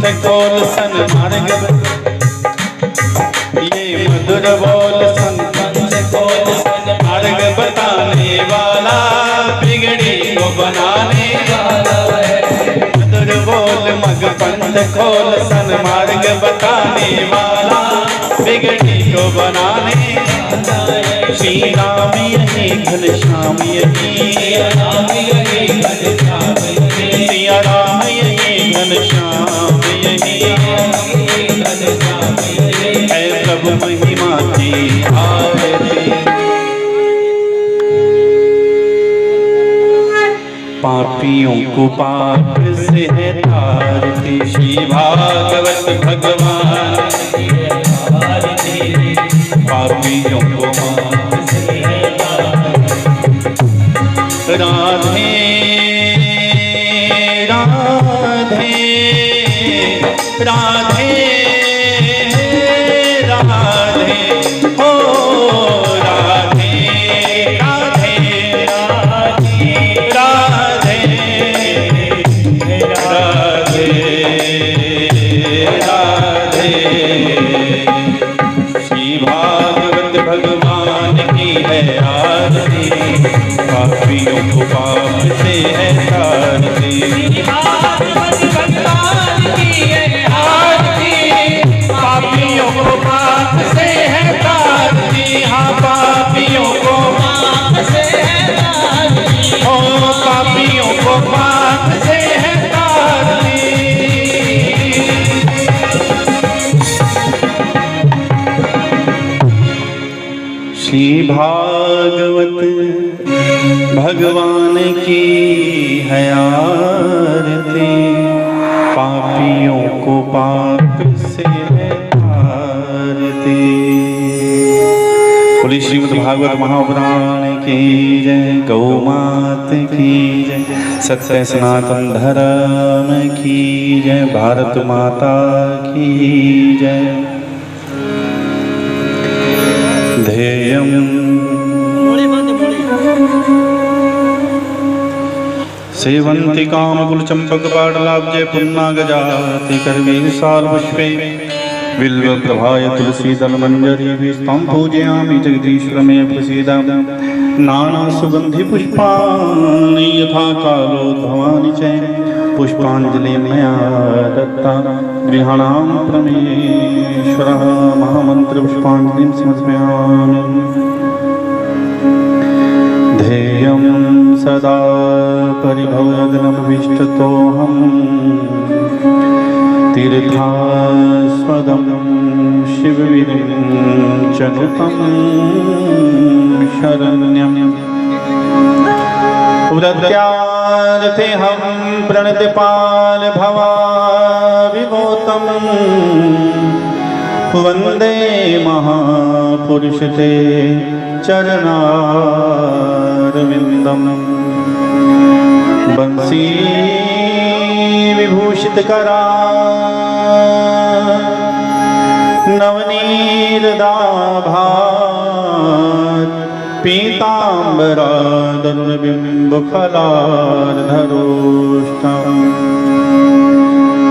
खोल सन्मार्ग, ये मधुर बोल संत खोल सन्मार्ग बताने वाला, बिगड़ी को बनाने वाला है। मधुर बोल मग पंथ खोल सन्मार्ग बताने वाला, बिगड़ी को बनाने वाला है। श्री राम यही घनश्याम यही, सिया राम यही घनश्याम यही, सिया राम यही घनश्याम यही, है प्रभु महिमा की आरती। पापियों को पाप से है तारती, श्री भागवत भगवान की है आरती। पापियों को पाप से है तारती, राधे राधे राधे राधे, हो राधे राधे राधे राधे राधे राधे। श्री भागवत भगवान की है आरती, पापियों को पाप से है तारती। भागवत भगवान की है आरती, पापियों को पाप से है तारती। हाँ पापियों को पाप से है तारती, ओ पापियों को पाप से है तारती। श्री भागवत भगवान की है आरती, पापियों को पाप से है तारती। बोली श्रीमद् भागवत महापुराण की जय, गौ मात की जय, सत्य सनातन धर्म की जय, भारत माता की जय। ध्येयम् सेवन्ति कामकुल चंपक पाटलाब्जे पुन्नागजाति करवीर साल पुष्पे, बिल्व प्रभाय तुलसी दल मंजरी विस्तं पूजयामि जगदीश्वर मे प्रसीद। नाना सुगंधि पुष्पाणि यथा कालोद्भवानि च, पुष्पांजलि मया दत्ता गृहाणां परमेश्वरः। महामंत्र पुष्पांजलिं समर्पयामि। ध्येयं सदा परिभवग्नमभीष्टतोऽहं, तीर्थास्पदं शिवविरिञ्चनुतं शरण्यम्। व्रत्यार्थेऽहं प्रणतपाल भवाविभूतं, वन्दे महापुरुष ते चरणारविन्दम्। बंसी विभूषित करा नवनीरदाभात, पीताम्बरादरुणबिम्बफलाधरोष्टम्।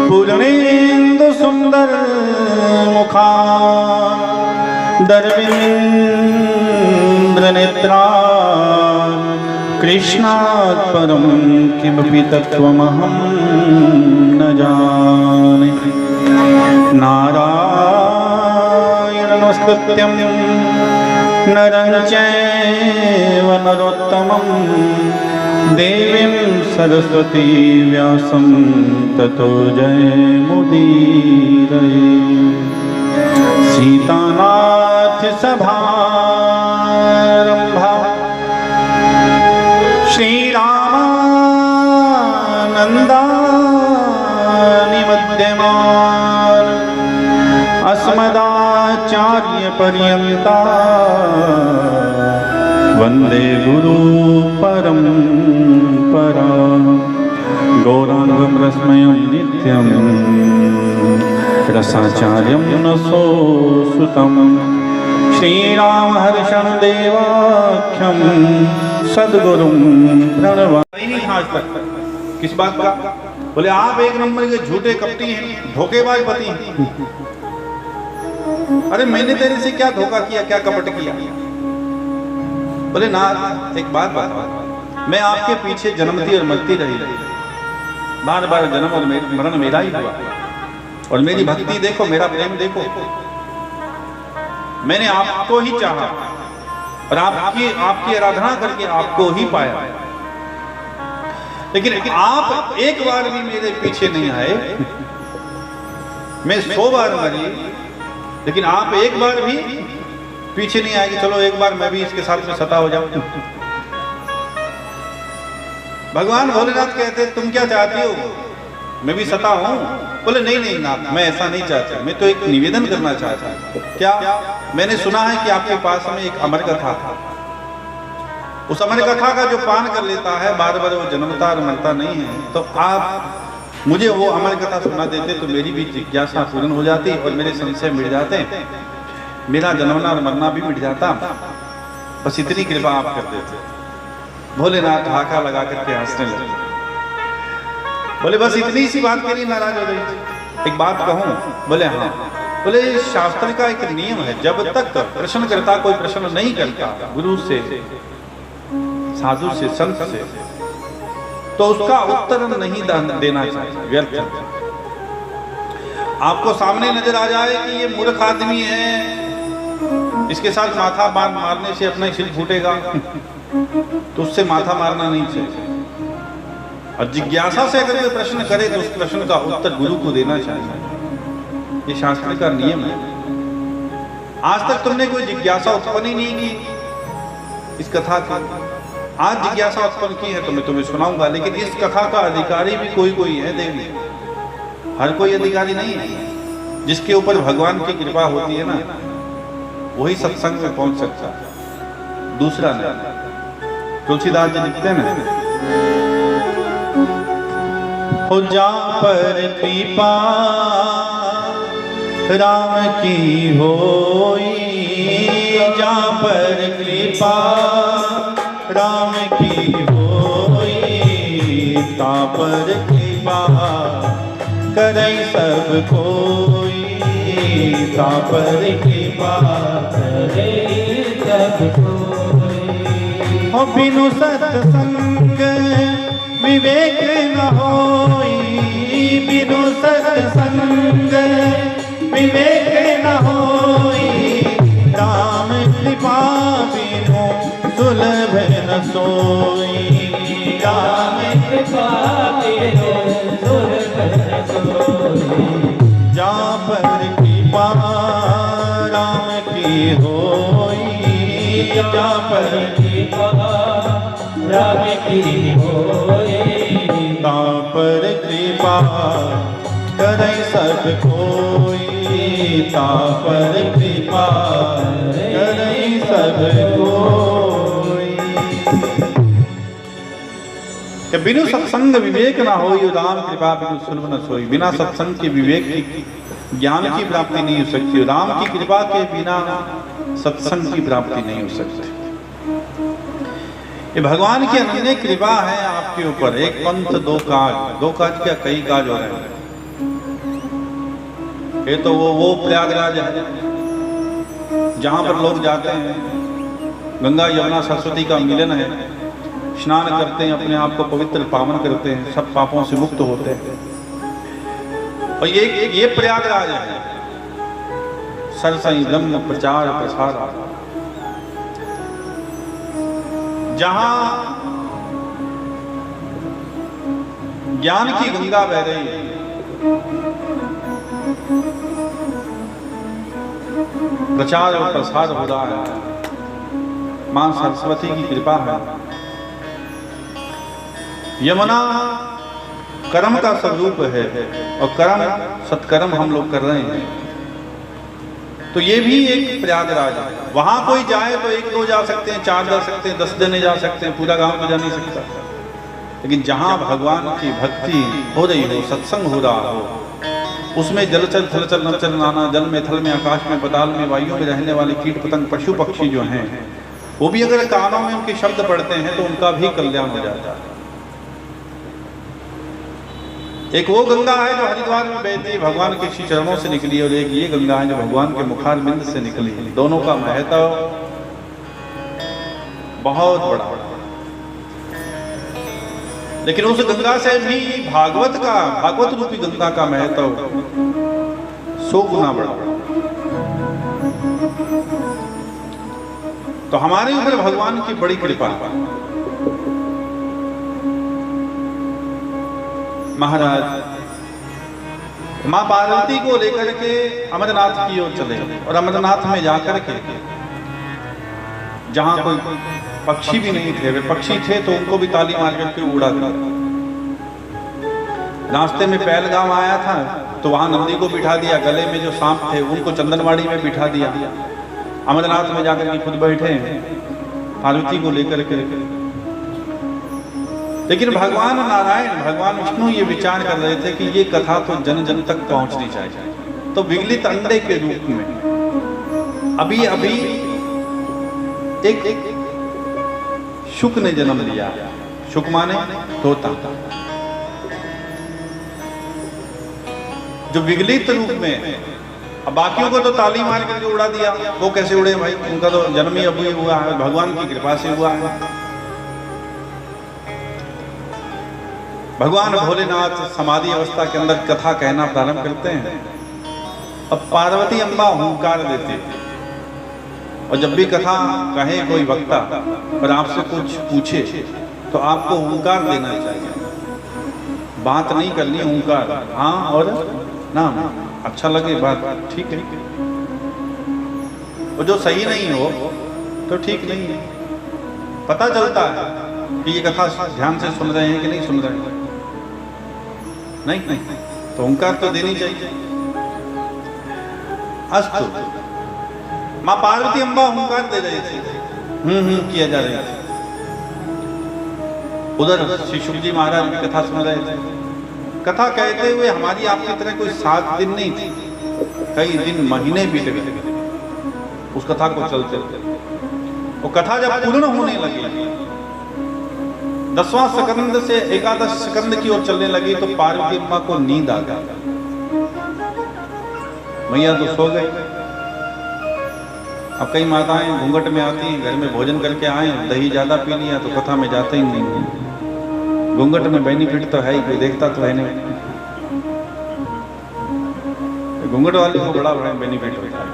पूर्णेन्दु सुंदर मुखा दर्विन्द्रनेत्रा, कृष्णात् परं किमपि तत्त्वमहं न जाने। नारायणं नमस्कृत्यं नरं चैव नरोत्तमं, देवीं सरस्वती व्यासं ततो जयमुदीरये। सीतानाथ सभारम्भा, श्रीरामानन्दानि मध्यमान्, अस्मदाचार्य पर्यन्ता, वन्दे गुरु परम्परा। गौराङ्गं रसमयं नित्यं, रसाचार्यं नसो सुतं। श्रीराम हर्षं देवाख्यं सद्गुरुं प्रणवा। आज तक किस बात का? बोले आप एक नंबर के झूठे कपटी हैं, धोखेबाज पति हैं। अरे मैंने तेरे से क्या धोखा किया, क्या कपट किया? बोले ना, एक बात बताओ, मैं आपके पीछे जन्मती और मरती रही, बार बार जन्म और मरण मेरा ही हुआ, और मेरी भक्ति देखो, मेरा प्रेम देखो, मैंने आपको ही चाहा और आपकी आराधना करके आपको ही पाया। लेकिन आप एक बार भी मेरे पीछे नहीं आए। मैं 100 बार मरी, लेकिन आप एक बार भी पीछे नहीं आए कि चलो एक बार मैं भी इसके साथ में सता हो जाऊं। भगवान भोलेनाथ कहते तुम क्या चाहती हो, मैं भी सता हूं? बोले नहीं नहीं नाथ, मैं ऐसा नहीं चाहता, मैं तो एक निवेदन करना चाहता हूं। क्या? मैंने सुना है कि आपके पास में एक अमर कथा था, उस अमर कथा का जो पान कर लेता है बार बार वो जन्मता और मरता नहीं है। तो आप मुझे वो अमर कथा सुना देते तो मेरी भी जिज्ञासा पूर्ण हो जाती और मेरे संशय मिट जाते, मेरा जन्मना और मरना भी मिट जाता। बस इतनी कृपा आप कर देते। भोलेनाथ हाका लगा करके हंसने लगे। बोले बस इतनी सी बात के लिए नाराज हो गई? एक बात कहूं? बोले हाँ। बोले शास्त्र का एक नियम है, जब तक प्रश्नकर्ता कोई प्रश्न नहीं करता गुरु से, साधु से, संत से, तो उसका उत्तर नहीं देना चाहिए, व्यर्थ। आपको सामने नजर आ जाए कि ये मूर्ख आदमी है, इसके साथ माथा मारने से अपना सिर फूटेगा, तो उससे माथा मारना नहीं चाहिए। और जिज्ञासा से अगर कोई प्रश्न करे तो उस प्रश्न का उत्तर गुरु को देना चाहिए। ये शास्त्र का नियम है। आज तक तुमने कोई जिज्ञासा उत्पन्न ही नहीं की इस कथा की। आज जिज्ञासा उत्पन्न की है तो मैं तुम्हें सुनाऊंगा, लेकिन इस कथा का अधिकारी भी कोई है देवी, हर कोई अधिकारी नहीं है। जिसके ऊपर भगवान की कृपा होती है ना, वही सत्संग में पहुंच सकता है, दूसरा नहीं। तुलसीदास जी लिखते हैं ना, हो जा पर कृपा राम की होई, जा पर कृपा राम की होई, ता पर कृपा करे सब कोई, ता पर कृपा करे सब कोई। हो बिनु सत्संग विवेक न होई, बिनु सत्संग विवेक न होई, राम कृपा बिनु सुलभ न सोई, राम कृपा बिनु सुलभ न सोई। जा पर कृपा राम की होई, जा पर कृपा राम की होई, ता पर कृपा करे सब कोई, ता पर कृपा करे सब कोई। कि बिनु सत्संग विवेक ना होई, राम कृपा बिनु सुलभ न सोई। बिना सत्संग के विवेक की, ज्ञान की प्राप्ति नहीं हो सकती। राम की कृपा के बिना सत्संग की प्राप्ति नहीं हो सकती। ये भगवान की अनन्य कृपा है आपके ऊपर। एक पंथ दो काज क्या कई काज हो रहे हैं। ये तो वो प्रयागराज है जहां पर लोग जाते हैं, गंगा यमुना सरस्वती का मिलन है, स्नान करते हैं, अपने आप को पवित्र पावन करते हैं, सब पापों से मुक्त होते हैं। और ये प्रयागराज है, सरसई ब्रह्म प्रचार प्रसार, जहां ज्ञान की गंगा बह रही है, प्रचार और प्रसार हो रहा है, मां सरस्वती की कृपा है। यमुना कर्म का स्वरूप है और कर्म सत्कर्म हम लोग कर रहे हैं, तो ये भी एक प्रयागराज है। वहां कोई जाए तो 1-2 जा सकते हैं, 4 जा सकते हैं, 10 जने जा सकते हैं, पूरा गांव तो जा नहीं सकता। लेकिन जहां भगवान की भक्ति हो रही हो, सत्संग हो रहा हो, उसमें जलचर थलचर नलचर नाना, जल में थल में आकाश में पताल में वायु में रहने वाले कीट पतंग पशु पक्षी जो हैं, वो भी अगर कानों में उनके शब्द पढ़ते हैं तो उनका भी कल्याण हो जाता है। एक वो गंगा है जो हरिद्वार में बहती है, भगवान के श्री चरणों से निकली, और एक ये गंगा है जो भगवान के मुखारबिंद से निकली। दोनों का महत्व बहुत बड़ा, लेकिन उस गंगा से भी भागवत रूपी गंगा का महत्व 100 गुना बड़ा। तो हमारे ऊपर भगवान की बड़ी कृपा। महाराज मां पार्वती को लेकर के अमरनाथ की ओर चले, और अमरनाथ में जाकर के जहां कोई पक्षी भी नहीं थे, वे पक्षी थे तो उनको भी ताली मार करके उड़ा दिया। रास्ते में पहलगाम आया था तो वहां नंदी को बिठा दिया, गले में जो सांप थे उनको चंदनवाड़ी में बिठा दिया। अमरनाथ में जाकर के खुद बैठे पार्वती को लेकर के। लेकिन भगवान नारायण, भगवान विष्णु ये विचार कर रहे थे कि ये कथा तो जन जन तक पहुंचनी चाहिए। तो विगलित अंडे के रूप में अभी एक शुक ने जन्म लिया। शुक माने तोता, जो विगलित रूप में। अब बाकियों को तो ताली मार करके उड़ा दिया, वो कैसे उड़े भाई, उनका तो जन्म ही अभी हुआ है, भगवान की कृपा से हुआ है। भगवान भोलेनाथ समाधि अवस्था के अंदर कथा कहना प्रारंभ करते हैं। अब पार्वती अम्बा हुंकार देती है, और जब भी कथा कहे कोई वक्ता और आपसे कुछ पूछे तो आपको हुंकार देना चाहिए, बात नहीं करनी, हुंकार हाँ और ना, अच्छा लगे बात ठीक है, और जो सही नहीं हो तो ठीक नहीं है। पता चलता है कि ये कथा ध्यान से सुन रहे हैं कि नहीं सुन रहे हैं। नहीं तो हुंकार तो देनी चाहिए। अस्तु, मां पार्वती अम्बा हुंकार दे रही थी, किया जा रही थी। उधर श्री शुक जी महाराज की कथा सुन रहे थे। कथा कहते हुए हमारी आपकी तरह कोई 7 दिन नहीं थी, कई दिन महीने बीत गए उस कथा को चलते। वो कथा जब पूर्ण होने लगी, 10वां स्कंद से 11 स्कंद की ओर चलने लगी, तो पार्वती अम्मा को नींद आ गई। मैया तो सो गई। अब कई माताएं घूंघट में आती हैं, घर में भोजन करके आए, दही ज्यादा पी लिया तो कथा में जाते ही नहीं। घूंघट में बेनिफिट तो है ही, कोई देखता तो है नहीं। घूंघट वाले को बड़ा बेनिफिट होता है।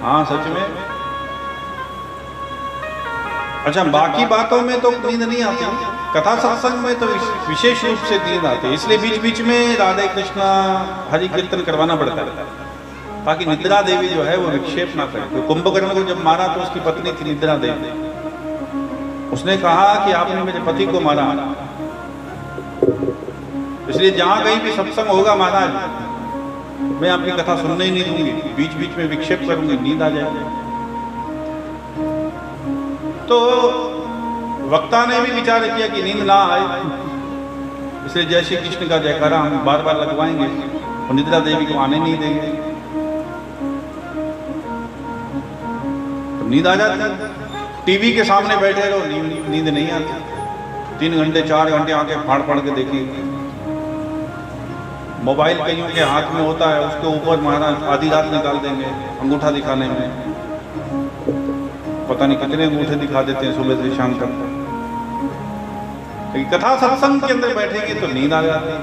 हाँ सच में। अच्छा, बाकी बातों में तो नींद नहीं आती, कथा सत्संग में तो विशेष रूप से नींद आती है। इसलिए बीच बीच में राधे कृष्णा हरि कीर्तन करवाना पड़ता है, ताकि निद्रा देवी जो है वो विक्षेप ना करे। तो कुंभकर्ण को जब मारा तो उसकी पत्नी थी निद्रा देवी, उसने कहा कि आपने मेरे पति को मारा, इसलिए जहां कहीं भी सत्संग होगा महाराज, मैं आपकी कथा सुनने ही नहीं दूंगी, बीच बीच में विक्षेप करूंगी, नींद आ जाएगी। तो वक्ता ने भी विचार किया कि नींद ना आए, इसलिए जय श्री कृष्ण का जयकारा हम बार बार लगवाएंगे और निद्रा देवी को आने नहीं देंगे, तो नींद आ जाती। टीवी के सामने बैठे रहो, नींद नहीं आती। 3 घंटे 4 घंटे आके फाड़ फाड़ के देखिए। मोबाइल कईयों के हाथ में होता है, उसके ऊपर महाराज आधी रात निकाल देंगे अंगूठा दिखाने में, पता नहीं कितने अंगूठे दिखा देते हैं सुबह से शाम तक। कथा सत्संग के अंदर बैठेंगे तो नींद आ जाती है,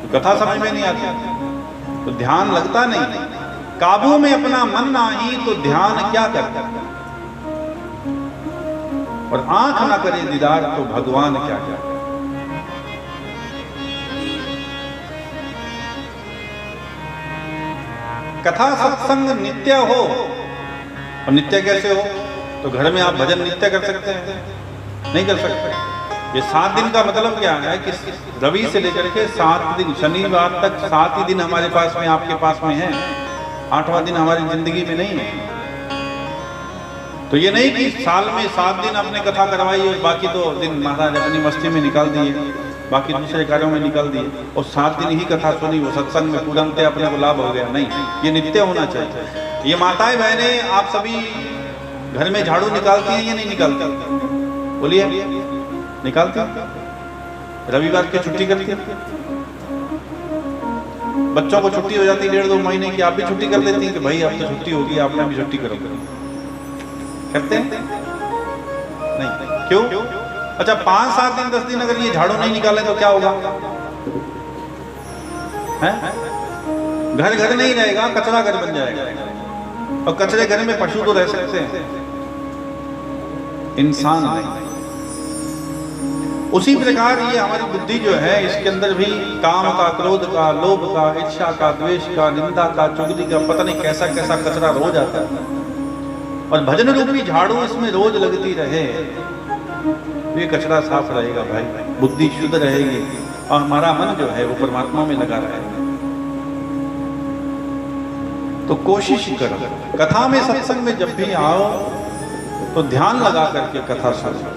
तो कथा समझ में नहीं आती, तो ध्यान लगता नहीं। काबू में अपना मन ना ही तो ध्यान क्या करता, और आंख ना करे दीदार तो भगवान क्या क्या। कथा सत्संग नित्य हो, और नित्य कैसे हो, तो घर में आप भजन नित्य कर सकते हैं? नहीं कर सकते। ये 7 दिन का मतलब क्या है कि रवि से लेकर के 7 दिन, शनिवार तक 7 ही दिन हमारे पास में, आपके पास में है, 8वां दिन हमारी जिंदगी में नहीं है। तो ये नहीं कि साल में 7 दिन आपने कथा करवाई और बाकी तो दिन महाराज अपनी मस्ती में निकाल दिए, बाकी दूसरे कार्यों में निकाल दिए, और 7 दिन ही कथा सुनी, वो सत्संग में तुरंत अपने को लाभ हो गया। नहीं, ये नित्य होना चाहिए। ये माताएं बहनें आप सभी घर में झाड़ू निकालती हैं या नहीं निकालती? बोलिए। निकालती? रविवार की छुट्टी करती? बच्चों को छुट्टी हो जाती 1.5-2 महीने की, आप भी छुट्टी कर लेती हैं कि भाई अब तो छुट्टी होगी, आपने भी छुट्टी करो? करते हैं? नहीं। क्यों? अच्छा 5-7 दिन 10 दिन अगर ये झाड़ू नहीं निकाले तो क्या होगा? घर घर नहीं रहेगा, कचरा घर बन जाएगा। और कचरे घर में पशु तो रह सकते हैं, इंसान नहीं। उसी प्रकार ये हमारी बुद्धि जो है, इसके अंदर भी काम का, क्रोध का, लोभ का, इच्छा का, द्वेष का, निंदा का, चुगली का, पता नहीं कैसा कैसा कचरा रोज आता है। और भजन रूपी झाड़ू इसमें रोज लगती रहे, ये कचरा साफ रहेगा भाई, बुद्धि शुद्ध रहेगी और हमारा मन जो है वो परमात्मा में लगा रहेगा। तो कोशिश करो, कथा में, सत्संग में जब भी आओ तो ध्यान लगा करके कथा सुनो।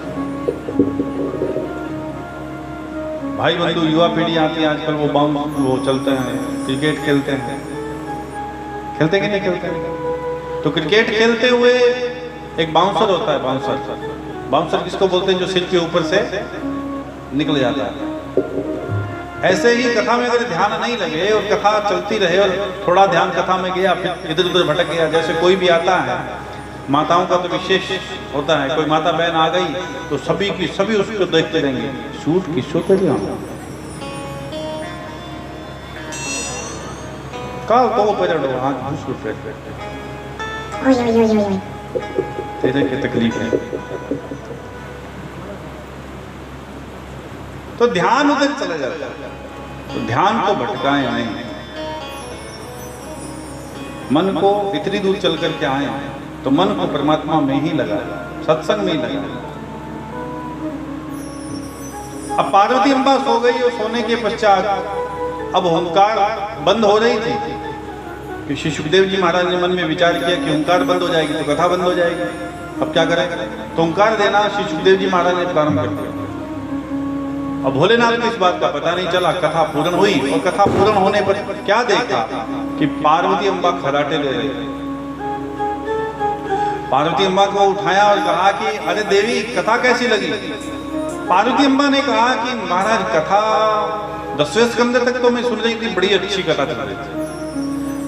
भाई बंधु युवा पीढ़ी आती है आजकल, वो चलते हैं, क्रिकेट खेलते हैं। खेलते कि नहीं खेलते? तो क्रिकेट खेलते हुए एक बाउंसर होता है, बाउंसर किसको बोलते हैं? जो सिर के ऊपर से निकल जाता है। ऐसे ही कथा में अगर ध्यान नहीं लगे और कथा चलती रहे और थोड़ा ध्यान कथा में गया, फिर इधर उधर भटक गया। जैसे कोई भी आता है, माताओं का तो विशेष होता है, कोई माता बहन आ गई तो सभी उसको देखते रहेंगे, सूट किसको कर काल तो वो पजड़ो हाथ घुस तेरे की तकलीफ है। तो ध्यान उधर चला जाता है। तो ध्यान को भटकाएं नहीं, मन को इतनी दूर चल करके आए तो मन को परमात्मा में ही लगाए, सत्संग में ही लगाए। अब पार्वती अम्बा सो गई और सोने के पश्चात अब ओंकार बंद हो रही थी कि श्री सुखदेव जी महाराज ने मन में विचार किया कि ओंकार बंद हो जाएगी तो कथा बंद हो जाएगी, अब क्या करें? तो ओंकार देना श्री सुखदेव जी महाराज ने प्रारंभ कर दिया। अब भोलेनाथ को इस बात का पता नहीं चला, कथा पूर्ण हुई और कथा पूर्ण होने पर क्या देखा कि पार्वती अम्बा खराटे ले रही। पार्वती अम्बा को उठाया और कहा कि अरे देवी कथा कैसी लगी? पार्वती अम्बा ने कहा कि महाराज कथा 10वें स्कंद तक तो मैं सुन रही थी, बड़ी अच्छी कथा चल रही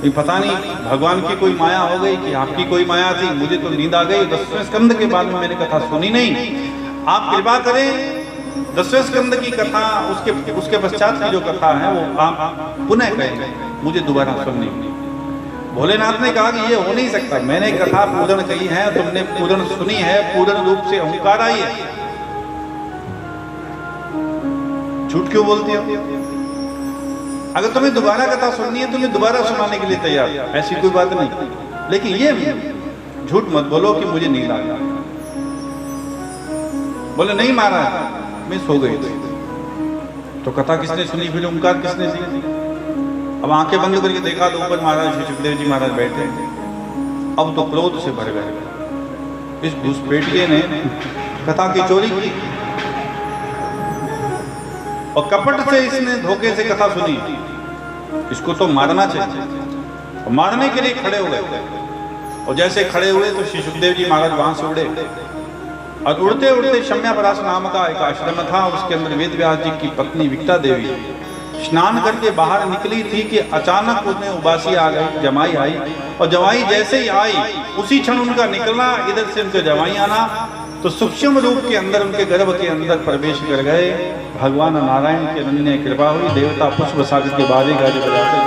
थी, पता नहीं भगवान की कोई माया हो गई कि आपकी कोई माया थी, मुझे तो नींद आ गई। 10वें स्कंद के बाद में मैंने कथा सुनी नहीं, आप कृपा करें 10वें स्कंद की कथा, उसके पश्चात की जो कथा है वो आप पुनः कहेंगे, मुझे दोबारा सुननी। भोलेनाथ ने कहा कि ये हो नहीं सकता, मैंने कथा पूर्ण कही है, तुमने पूर्ण सुनी है, पूर्ण रूप से ओंकार आई है, झूठ क्यों बोलती हो? अगर तुम्हें दोबारा कथा सुननी है तो मैं दोबारा सुनाने के लिए तैयार, ऐसी कोई बात नहीं, लेकिन ये झूठ मत बोलो कि मुझे नींद आ गई। बोले नहीं महाराज मैं सो गई थी। तो कथा किसने सुनी, फिर ओंकार किसने सुनी? अब आंखें बंद करके देखा तो ऊपर महाराज श्री सुखदेव जी महाराज बैठे हैं। अब तो क्रोध से भर गए, इस घुसपैठिए ने कथा की चोरी की और कपट से इसने धोखे से कथा सुनी, इसको तो मारना चाहिए। मारने के लिए खड़े हो गए और जैसे खड़े हुए तो श्री सुखदेव जी महाराज वहां से उड़े और उड़ते उड़ते शम्यापरास नाम का एक आश्रम था, उसके अंदर वेद व्यास जी की पत्नी विक्टा देवी स्नान करके बाहर निकली थी कि अचानक उसमें उबासी आ गई, जमाई आई और जमाई जैसे ही आई उसी क्षण उनका निकलना, इधर से उनके जमाई आना, तो सूक्ष्म रूप के अंदर उनके गर्भ के अंदर प्रवेश कर गए। भगवान नारायण की अनन्य कृपा हुई, देवता पुष्प सागर के बाजे गाजे बजाते।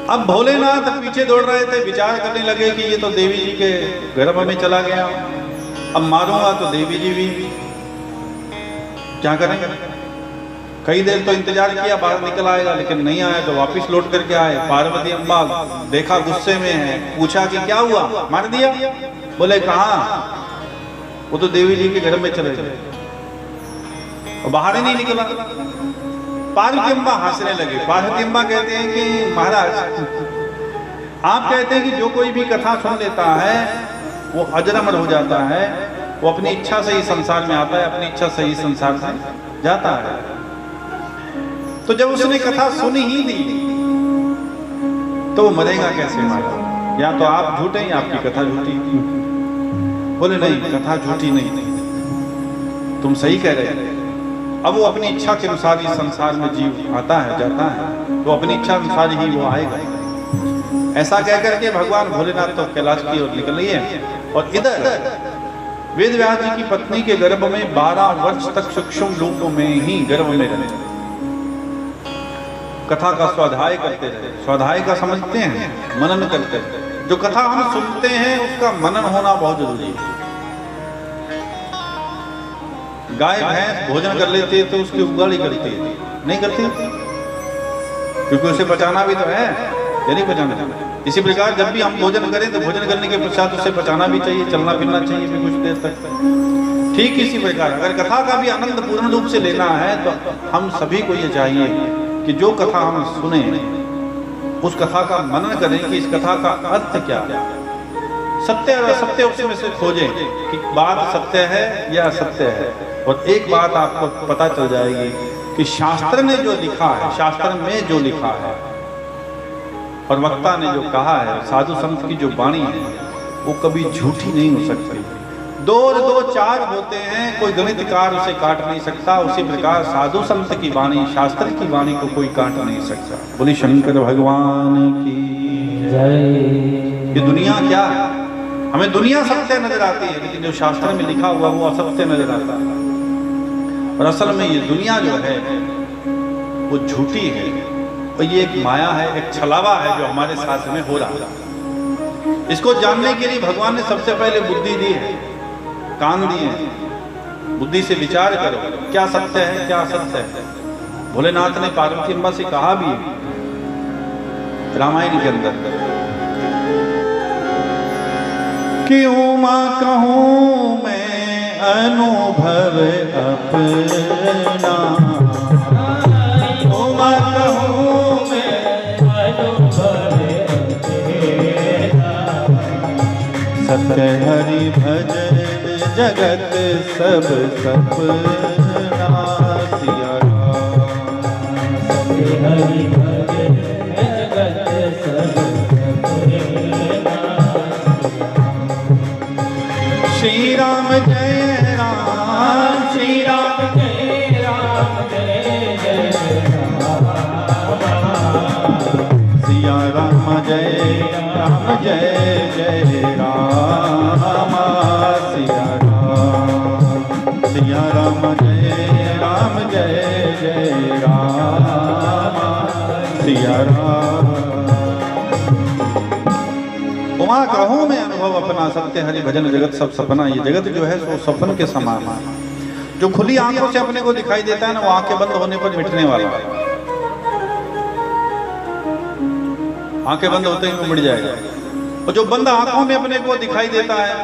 अब भोलेनाथ पीछे दौड़ रहे थे, विचार करने लगे कि ये तो देवी जी के गर्भ में चला गया, अब मारूंगा तो देवी जी भी, क्या करें? कई देर तो इंतजार किया बाहर निकल आएगा, लेकिन नहीं आया तो वापस लौट करके आए। पार्वती अम्बा देखा गुस्से में है, पूछा कि क्या हुआ, मार दिया? बोले कहाँ, वो तो देवी जी के घर में चले गए और बाहर ही नहीं निकला। पार्वती अम्बा हंसने लगे। पार्वती अम्बा कहते हैं कि महाराज आप कहते हैं कि जो कोई भी कथा सुन लेता है वो अजर-अमर हो जाता है, वो अपनी इच्छा से ही संसार में आता है, अपनी इच्छा से ही संसार से जाता है। तो जब उसने कथा सुनी ही दी तो वो मरेगा कैसे? महाराज या तो आप झूठे या आपकी कथा झूठी। बोले नहीं, कथा झूठी नहीं, तुम सही कह रहे हैं। अब वो अपनी इच्छा के अनुसार इस संसार में जीव आता है जाता है, तो अपनी इच्छा अनुसार ही वो आएगा। ऐसा कह करके भगवान भोलेनाथ तो कैलाश की ओर निकल रही है, और इधर वेद व्यास जी की पत्नी के गर्भ में 12 वर्ष तक सूक्ष्म रूप में ही गर्भ में रहे, कथा का स्वाध्याय करते रहे। स्वाध्याय का समझते हैं, मनन करते हैं। जो कथा हम सुनते हैं उसका मनन होना बहुत जरूरी है। गाय भैंस भोजन कर लेती है तो उसकी उगाड़ी करती है, नहीं करती, क्योंकि उसे बचाना भी तो है, या नहीं बचाना। इसी प्रकार जब भी हम भोजन करें तो भोजन करने के पश्चात उसे बचाना भी चाहिए, चलना फिरना चाहिए भी कुछ देर तक। ठीक इसी प्रकार अगर कथा का भी आनंद पूर्ण रूप से लेना है तो हम सभी को ये चाहिए कि जो कथा हम सुने उस कथा का मनन करें कि इस कथा का अर्थ क्या है, सत्य और असत्य उसमें से खोजें कि बात सत्य है या असत्य है। और एक बात आपको पता चल जाएगी कि शास्त्र ने जो लिखा है, शास्त्र में जो लिखा है और वक्ता ने जो कहा है, साधु संत की जो वाणी है, वो कभी झूठी नहीं हो सकती। दो और दो चार होते हैं, कोई गणितकार उसे काट नहीं सकता। उसी प्रकार साधु संत की वाणी, शास्त्र की वाणी को कोई काट नहीं सकता। बोली शंकर भगवान की जय। ये दुनिया क्या है? हमें दुनिया सत्य नजर आती है, लेकिन जो शास्त्र में लिखा हुआ वो असत्य नजर आता है। और असल में ये दुनिया जो है वो झूठी है, और ये एक माया है, एक छलावा है जो हमारे साथ में हो रहा है। इसको जानने के लिए भगवान ने सबसे पहले बुद्धि दी है, कान दिए हैं। बुद्धि से विचार करो क्या सत्य है क्या असत्य है। भोलेनाथ ने पार्वती अम्बा से कहा भी है रामायण के अंदर, क्यों मां कहूं मैं अनुभव अपना, क्यों मां कहूं मैं अनुभव अपना, सत्य हरि भजन जगत सब सपना, सिया राम सत्य हरि भजन जगत सब सपना। श्री राम जय राम, श्री राम जय राम, जय जय राम, सिया राम जय राम, जय जय राम, सिया राम, सिया राम जय राम, जय जय राम, सिया राम। उमा कहूं मैं अनुभव अपना, सत्य हरि भजन जगत सब सपना। ये जगत जो है वो सपन के समान है, जो खुली आंखों से अपने को दिखाई देता है ना, वो आंखें बंद होने पर मिटने वाला है। आंखें बंद होते ही वो मिट जाएगा। और जो बंद आंखों में अपने को दिखाई देता है,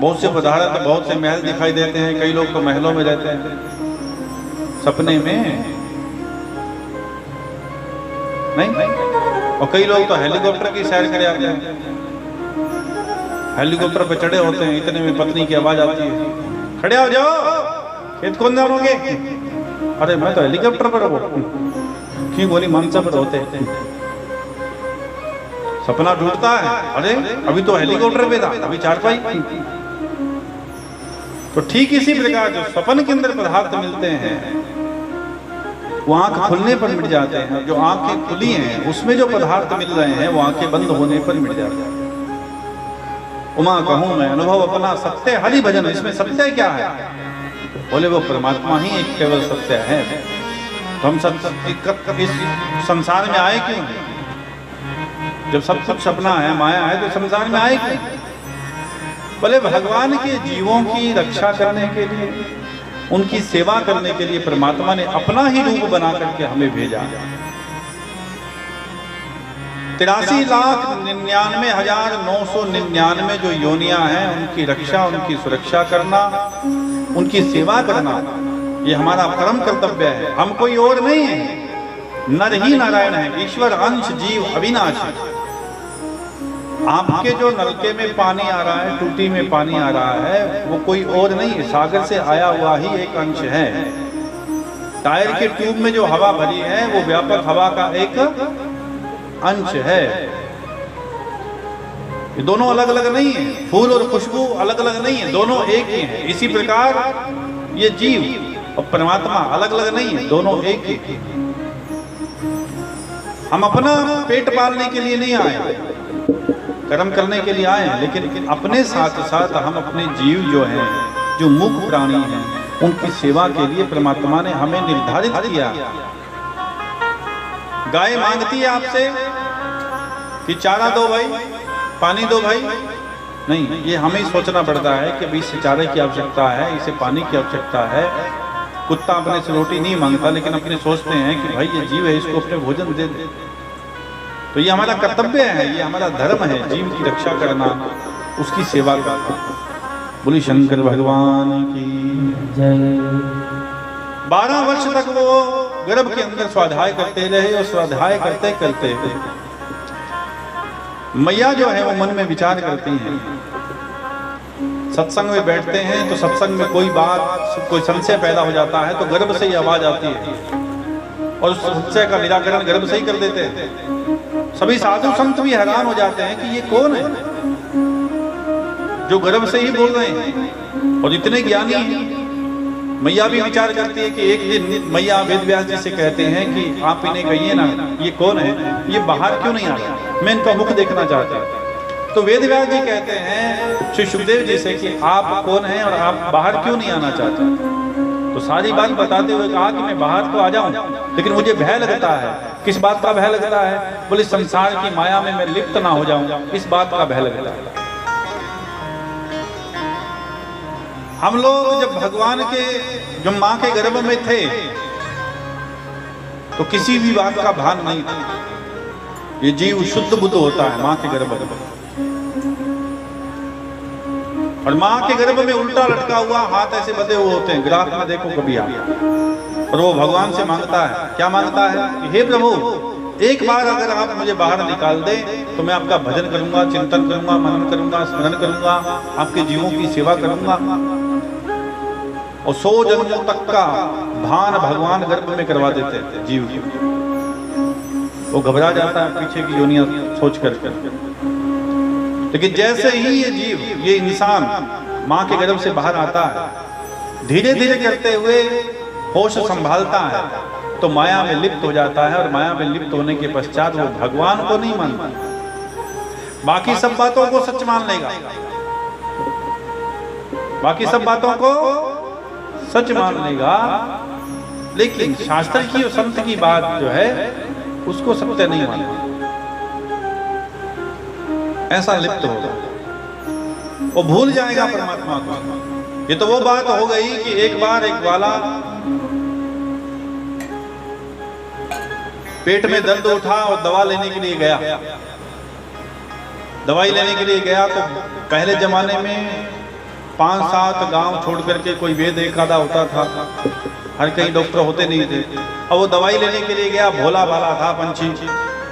बहुत से पदार्थ, बहुत से महल दिखाई देते हैं। कई लोग तो महलों में रहते हैं सपने में, नहीं। और कई लोग तो हेलीकॉप्टर की सैर करे आते हैं, हेलीकॉप्टर पे चढ़े होते हैं, इतने में पत्नी की आवाज आती है, खड़े हो जाओ, खेत कौन जाओगे? अरे मैं तो हेलीकॉप्टर पर हूँ। क्यों? बोली मनसा पर होते हैं। सपना टूटता है, अरे अभी तो हेलीकॉप्टर पे था, अभी चारपाई। तो ठीक इसी प्रकार जो सपन के अंदर पदार्थ मिलते हैं वो आंख खुलने पर मिट जाते हैं। जो आंखें खुली हैं उसमें जो पदार्थ मिल रहे हैं वो आंखें बंद होने पर मिट जाते हैं। उमा कहूं मैं अनुभव अपना, सत्य हरि भजन। इसमें सत्य क्या है? बोले वो परमात्मा ही एक केवल सत्य है। तो हम सब इस संसार में आए क्यों हैं? जब सब कुछ सपना है, माया है, तो संसार में आए क्यों? बोले भगवान के जीवों की रक्षा करने के लिए, उनकी सेवा करने के लिए परमात्मा ने अपना ही रूप बना करके हमें भेजा। 83,99,999 जो योनियां हैं, उनकी रक्षा, उनकी सुरक्षा करना, उनकी सेवा करना, ये हमारा परम कर्तव्य है। हम कोई और नहीं है, नर ही नारायण है, ईश्वर अंश जीव अविनाशी। आपके जो नलके में पानी आ रहा है, टूटी में पानी आ रहा है, वो कोई और नहीं है, सागर से आया हुआ ही एक अंश है। टायर के ट्यूब में जो हवा भरी है वो व्यापक हवा का एक अंश है। ये दोनों अलग अलग नहीं है, फूल और खुशबू अलग अलग नहीं है, दोनों एक ही है। इसी प्रकार ये जीव और परमात्मा अलग अलग नहीं है, दोनों एक ही है। हम अपना पेट पालने के लिए नहीं आए, कर्म करने के लिए आए हैं, लेकिन अपने साथ साथ हम अपने जीव जो हैं, जो मूक प्राणी हैं, उनकी सेवा के लिए परमात्मा ने हमें निर्धारित किया। गाय मांगती है आपसे कि चारा दो भाई, पानी दो भाई, नहीं, ये हमें सोचना पड़ता है कि अभी इसे चारे की आवश्यकता है, इसे पानी की आवश्यकता है। कुत्ता अपने से रोटी नहीं मांगता, लेकिन अपने सोचते हैं कि भाई ये जीव है, इसको अपने भोजन दे दे। तो ये हमारा कर्तव्य है, ये हमारा धर्म है, जीव की रक्षा करना, उसकी सेवा करना। बोली शंकर भगवान की जय। 12 वर्ष तक वो गर्भ के अंदर स्वाध्याय करते रहे, और स्वाध्याय करते करते मैया जो है वो मन में विचार करती हैं। सत्संग में बैठते हैं तो सत्संग में कोई बात, कोई संशय पैदा हो जाता है तो गर्भ से ही आवाज आती है, और उस संशय का निराकरण गर्भ से ही कर देते हैं। सभी साधु संत भी हैरान हो जाते हैं कि ये कौन है जो गर्भ से ही बोल रहे हैं, और इतने ज्ञानी हैं। मैया भी विचार करती है कि एक दिन मैया वेद व्यास जी से कहते हैं कि आप इन्हें कहिए ना, ये कौन है, ये बाहर क्यों नहीं आ रहा, मैं इनका मुख देखना चाहता हूँ। तो वेद व्यास जी कहते हैं श्री सुखदेव जी से कि आप कौन हैं और आप बाहर क्यों नहीं आना चाहते। तो सारी बात बताते हुए कहा कि मैं बाहर तो आ जाऊं, लेकिन मुझे भय लगता है। किस बात का भय लगता है? बोले संसार की माया में मैं लिप्त ना हो जाऊं, इस बात का भय लगता है। हम लोग जब भगवान के, जब माँ के गर्भ में थे तो किसी भी बात का भान नहीं था। ये जीव शुद्ध बुद्ध होता है माँ के गर्भ में, और माँ के गर्भ में उल्टा लटका हुआ हाथ ऐसे बंधे हुए होते हैं, ग्राफ में देखो कभी आप, और वो भगवान से मांगता है। क्या मांगता है कि हे प्रभु, एक बार अगर आप मुझे बाहर निकाल दें तो मैं आपका भजन करूंगा, चिंतन करूंगा, मनन करूंगा, स्मरण करूंगा, आपके जीवों की सेवा करूंगा। और 100 जन्मों तक का भान भगवान गर्भ में करवा देते हैं जीव को। वो घबरा जाता है पीछे की योनियां सोच कर। लेकिन जैसे ही ये जीव, ये इंसान माँ के गर्भ से बाहर आता है, धीरे धीरे करते हुए होश संभालता है तो माया में लिप्त हो जाता है, और माया में लिप्त होने के पश्चात वो भगवान को नहीं मानता, बाकी सब बातों को सच मान लेगा, बाकी सब बातों को सच मान लेगा, लेकिन शास्त्र की और संत की बात जो है उसको सत्य नहीं मानता, ऐसा लिप्त होगा, वो भूल जाएगा परमात्मा को। ये तो वो बात हो गई कि एक बार एक वाला पेट में दर्द उठा और दवा लेने के लिए गया। दवाई लेने के लिए गया तो पहले जमाने में 5-7 गांव छोड़ करके कोई वेद एक आधा होता था, हर कहीं डॉक्टर होते नहीं थे। अब वो दवाई लेने के लिए गया, भोला भाला था पंछी।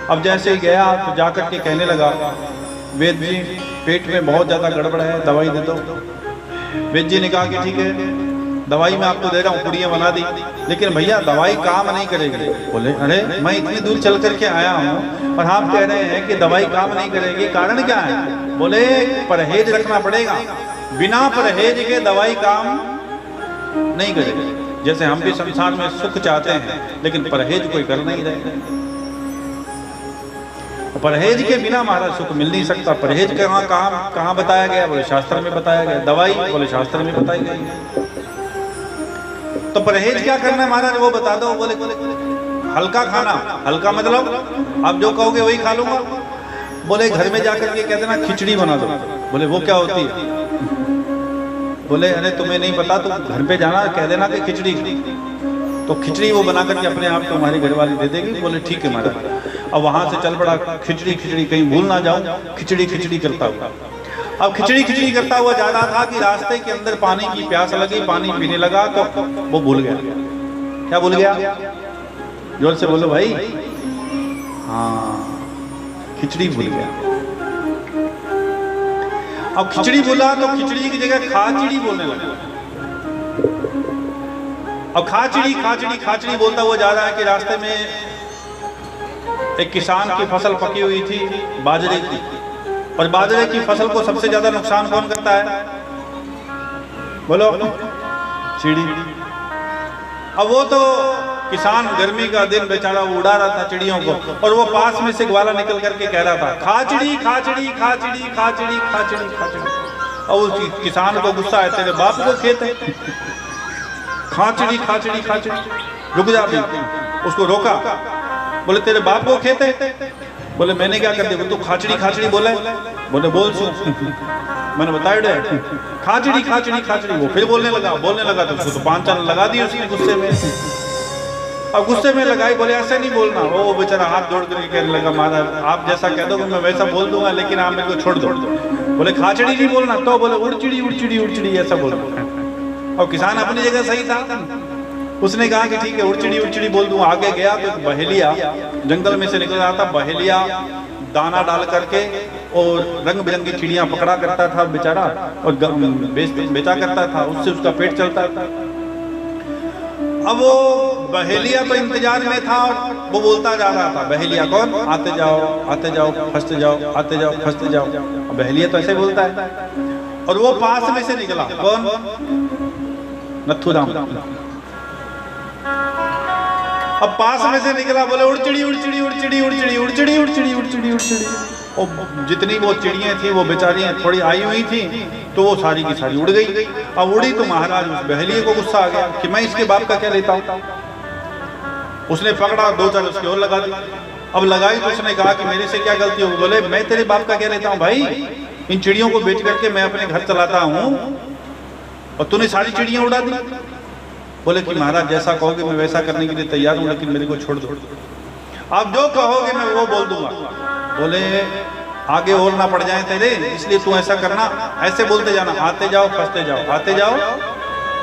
अब जैसे ही गया तो जाकर के कहने लगा, वेद जी पेट में बहुत ज़्यादा गड़बड़ है, दवाई दे दो। वेद जी ने कहा कि ठीक है, दवाई मैं आपको दे रहा हूँ, पुड़ियाँ बना दी, लेकिन भैया दवाई काम नहीं करेगी। बोले अरे मैं इतनी दूर चल करके आया हूँ और आप कह रहे हैं कि दवाई काम नहीं करेगी, कारण क्या है? बोले परहेज रखना पड़ेगा, बिना परहेज के दवाई काम नहीं करेगी। जैसे हम भी संसार में सुख चाहते हैं, लेकिन परहेज कोई कर नहीं रहे। परहेज के बिना महाराज सुख मिल नहीं सकता। परहेज कहाँ बताया गया? बोले शास्त्र में बताया गया। दवाई बोले शास्त्र में बताई गई। तो परहेज क्या करना है महाराज वो बता दो। बोले हल्का खाना। हल्का मतलब आप जो कहोगे वही खा लूंगा। बोले घर में जाकर के कह देना खिचड़ी बना दो। बोले वो क्या होती है? बोले अरे तुम्हें नहीं पता तो घर पे जाना, कह देना कि खिचड़ी, तो खिचड़ी वो बना करके अपने आप तुम्हारी घरवाली दे देगी। बोले ठीक है महाराज। अब वहां से चल पड़ा, खिचड़ी खिचड़ी कहीं भूल ना जाऊं, खिचड़ी खिचड़ी करता हुआ। अब खिचड़ी खिचड़ी करता हुआ जा रहा था कि रास्ते के अंदर पानी की प्यास लगी, पानी पीने लगा तो वो भूल गया। क्या भूल गया? जोर से बोलो भाई। हाँ, खिचड़ी भूल गया। अब खिचड़ी बोला तो खिचड़ी की जगह खाचड़ी बोलने लगा। अब खाचड़ी खाचड़ी खाचड़ी बोलता हुआ जा रहा है कि रास्ते में एक किसान की फसल पकी हुई थी, बाजरे की। और बाजरे की फसल को सबसे ज्यादा नुकसान कौन करता है? बोलो, चिड़ी। अब वो तो किसान गर्मी का दिन बेचारा उड़ा रहा था चिड़ियों को, और वो पास में से ग्वाला निकल करके कह रहा था, खा चिड़ी खा चिड़ी खा चिड़ी खा चिड़ी खा चिड़ी खा चिड़ी। और उस किसान को गुस्सा है, तेरे बाप को खेत है, खा चिड़ी खा चिड़ी खा चिड़ी, रुक जा भी। उसको रोका, बोले तेरे बाप को खेत है? बोले मैंने क्या कर दिया? तू खाचड़ी खाचड़ी बोले? बोले बोल सु मैंने बताया डे खाचड़ी खाचड़ी खाचड़ी। वो फिर बोलने लगा तो उसको तो 5 चाल लगा दी उसने गुस्से में। अब गुस्से में लगाई, बोले ऐसे नहीं बोलना। वो बेचारा हाथ जोड़ करके कहने लगा, महाराज आप जैसा कह दोगे मैं वैसा बोल दूंगा, लेकिन आप मेरे को छोड़ दो। बोले खाचड़ी नहीं बोलना, तो बोले उड़चिड़ी उड़चिड़ी उड़चिड़ी ऐसा बोल। और किसान अपनी जगह सही था, उसने कहा कि ठीक है उड़चिड़ी उड़चिड़ी बोल दूं। आगे गया तो बहेलिया जंगल में से निकल रहा था। बहेलिया दाना डाल करके और रंग बिरंगी चिड़ियां पकड़ा करता था बेचारा, और बेचा करता था, उससे उसका पेट चलता था। अब वो बहेलिया तो इंतजार में था, और वो बोलता जा रहा था, बहेलिया कौन? आते जाओ फंसते जाओ, आते जाओ फंसते जाओ। बहेलिया तो ऐसे बोलता है। और वो पास में से निकला, कौन? नथुराम। अब पास में से निकला, बोले उड़चिड़ी उड़चिड़ी उड़चिड़ी उड़चिड़ी उड़चिड़ी उड़चिड़ी उड़चिड़ी उड़चिड़ी। और जितनी वो चिड़ियाँ थी वो बेचारियाँ थोड़ी आई हुई थी, तो वो सारी की सारी उड़ गई। अब उड़ी तो महाराज उस बहेलिए को गुस्सा आ गया कि मैं इसके बाप का क्या लेता हूँ। उसने पकड़ा, 2 चाल उसकी और लगा दी। अब लगाई तो उसने कहा कि मेरे से क्या गलती होगी? बोले मैं तेरे बाप का क्या लेता हूँ भाई, इन चिड़ियों को बेच करके मैं अपने घर चलाता हूँ, और तूने सारी चिड़ियाँ उड़ा दी। बोले कि महाराज जैसा कहोगे मैं वैसा करने के लिए तैयार हूँ, लेकिन मेरे को छोड़ दो। आप जो कहोगे मैं वो बोल दूंगा। बोले आगे और ना पड़ जाए तेरे, इसलिए तू ऐसा करना, ऐसे बोलते जाना, आते जाओ फंसते जाओ, आते जाओ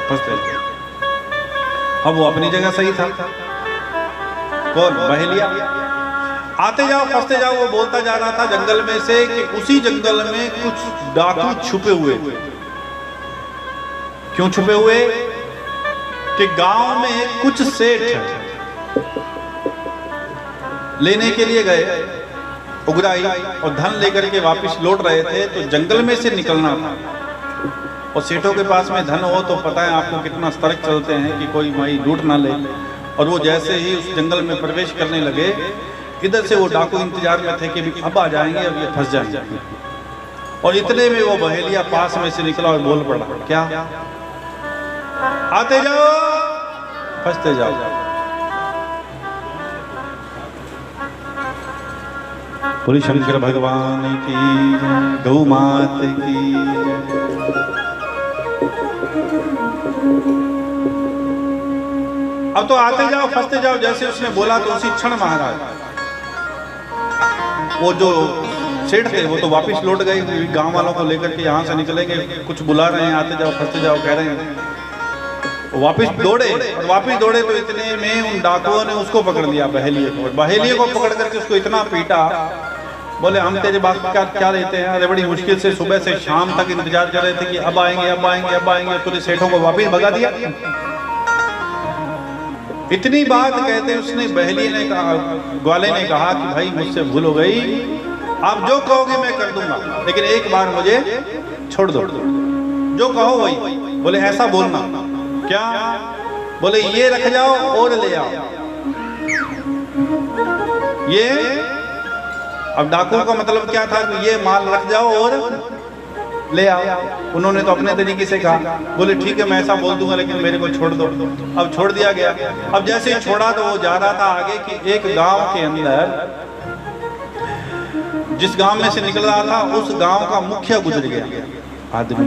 फंसते जाओ। अब वो अपनी जगह सही था, कौन? बहेलिया। आते जाओ फंसते जाओ वो बोलता जा रहा था जंगल में से कि उसी जंगल में कुछ डाकू छुपे हुए। क्यों छुपे हुए? कि गांव में कुछ सेठ लेने के लिए गए उगराई, और धन लेकर के वापस लौट रहे थे, तो जंगल में से निकलना था। और सेठों के पास में धन हो तो पता है आपको कितना सतर्क चलते हैं कि कोई माई लूट ना ले। और वो जैसे ही उस जंगल में प्रवेश करने लगे, इधर से वो डाकू इंतजार में थे कि भी अब आ जाएंगे, अब ये फंस जाएंगे। और इतने में वो बहेलिया पास में से निकला और बोल पड़ा, क्या? आते जाओ फंसते जाओ। बोली शंकर भगवान की, गौ मात की। अब तो आते जाओ फंसते जाओ जैसे उसने बोला, तो उसी क्षण महाराज वो जो सेठ थे वो तो वापस लौट गए। गांव वालों को लेकर के यहाँ से निकलेंगे, कुछ बुला रहे हैं, आते जाओ फंसते जाओ कह रहे हैं। वापस दौड़े, और वापस दौड़े तो इतने में उन डाकुओं ने उसको पकड़ लिया, बहेलिए को। और बहेलिए को पकड़ करके उसको इतना पीटा, बोले हम तेरे बाप का क्या लेते हैं? अरे बड़ी मुश्किल से सुबह से शाम तक इंतजार कर रहे थे कि अब आएंगे अब आएंगे अब आएंगे, तूने सेठों को वापस भगा दिया। इतनी बात कहते उसने बहेलिए ने कहा, ग्वाले ने कहा कि भाई मुझसे भूल हो गई, आप जो कहोगे मैं कर दूंगा, लेकिन एक बार मुझे छोड़ दो, जो कहो वही। बोले ऐसा बोलना, क्या? बोले ये रख जाओ और ले आओ। ये अब डाकू का मतलब क्या था कि ये माल रख जाओ और ले आओ। उन्होंने तो अपने तरीके से कहा। बोले ठीक है मैं ऐसा बोल दूंगा, लेकिन मेरे को छोड़ दो। अब छोड़ दिया गया। अब जैसे ही छोड़ा तो वो जा रहा था आगे कि एक गांव के अंदर, जिस गांव में से निकल रहा था उस गांव का मुखिया गुजर गया आदमी।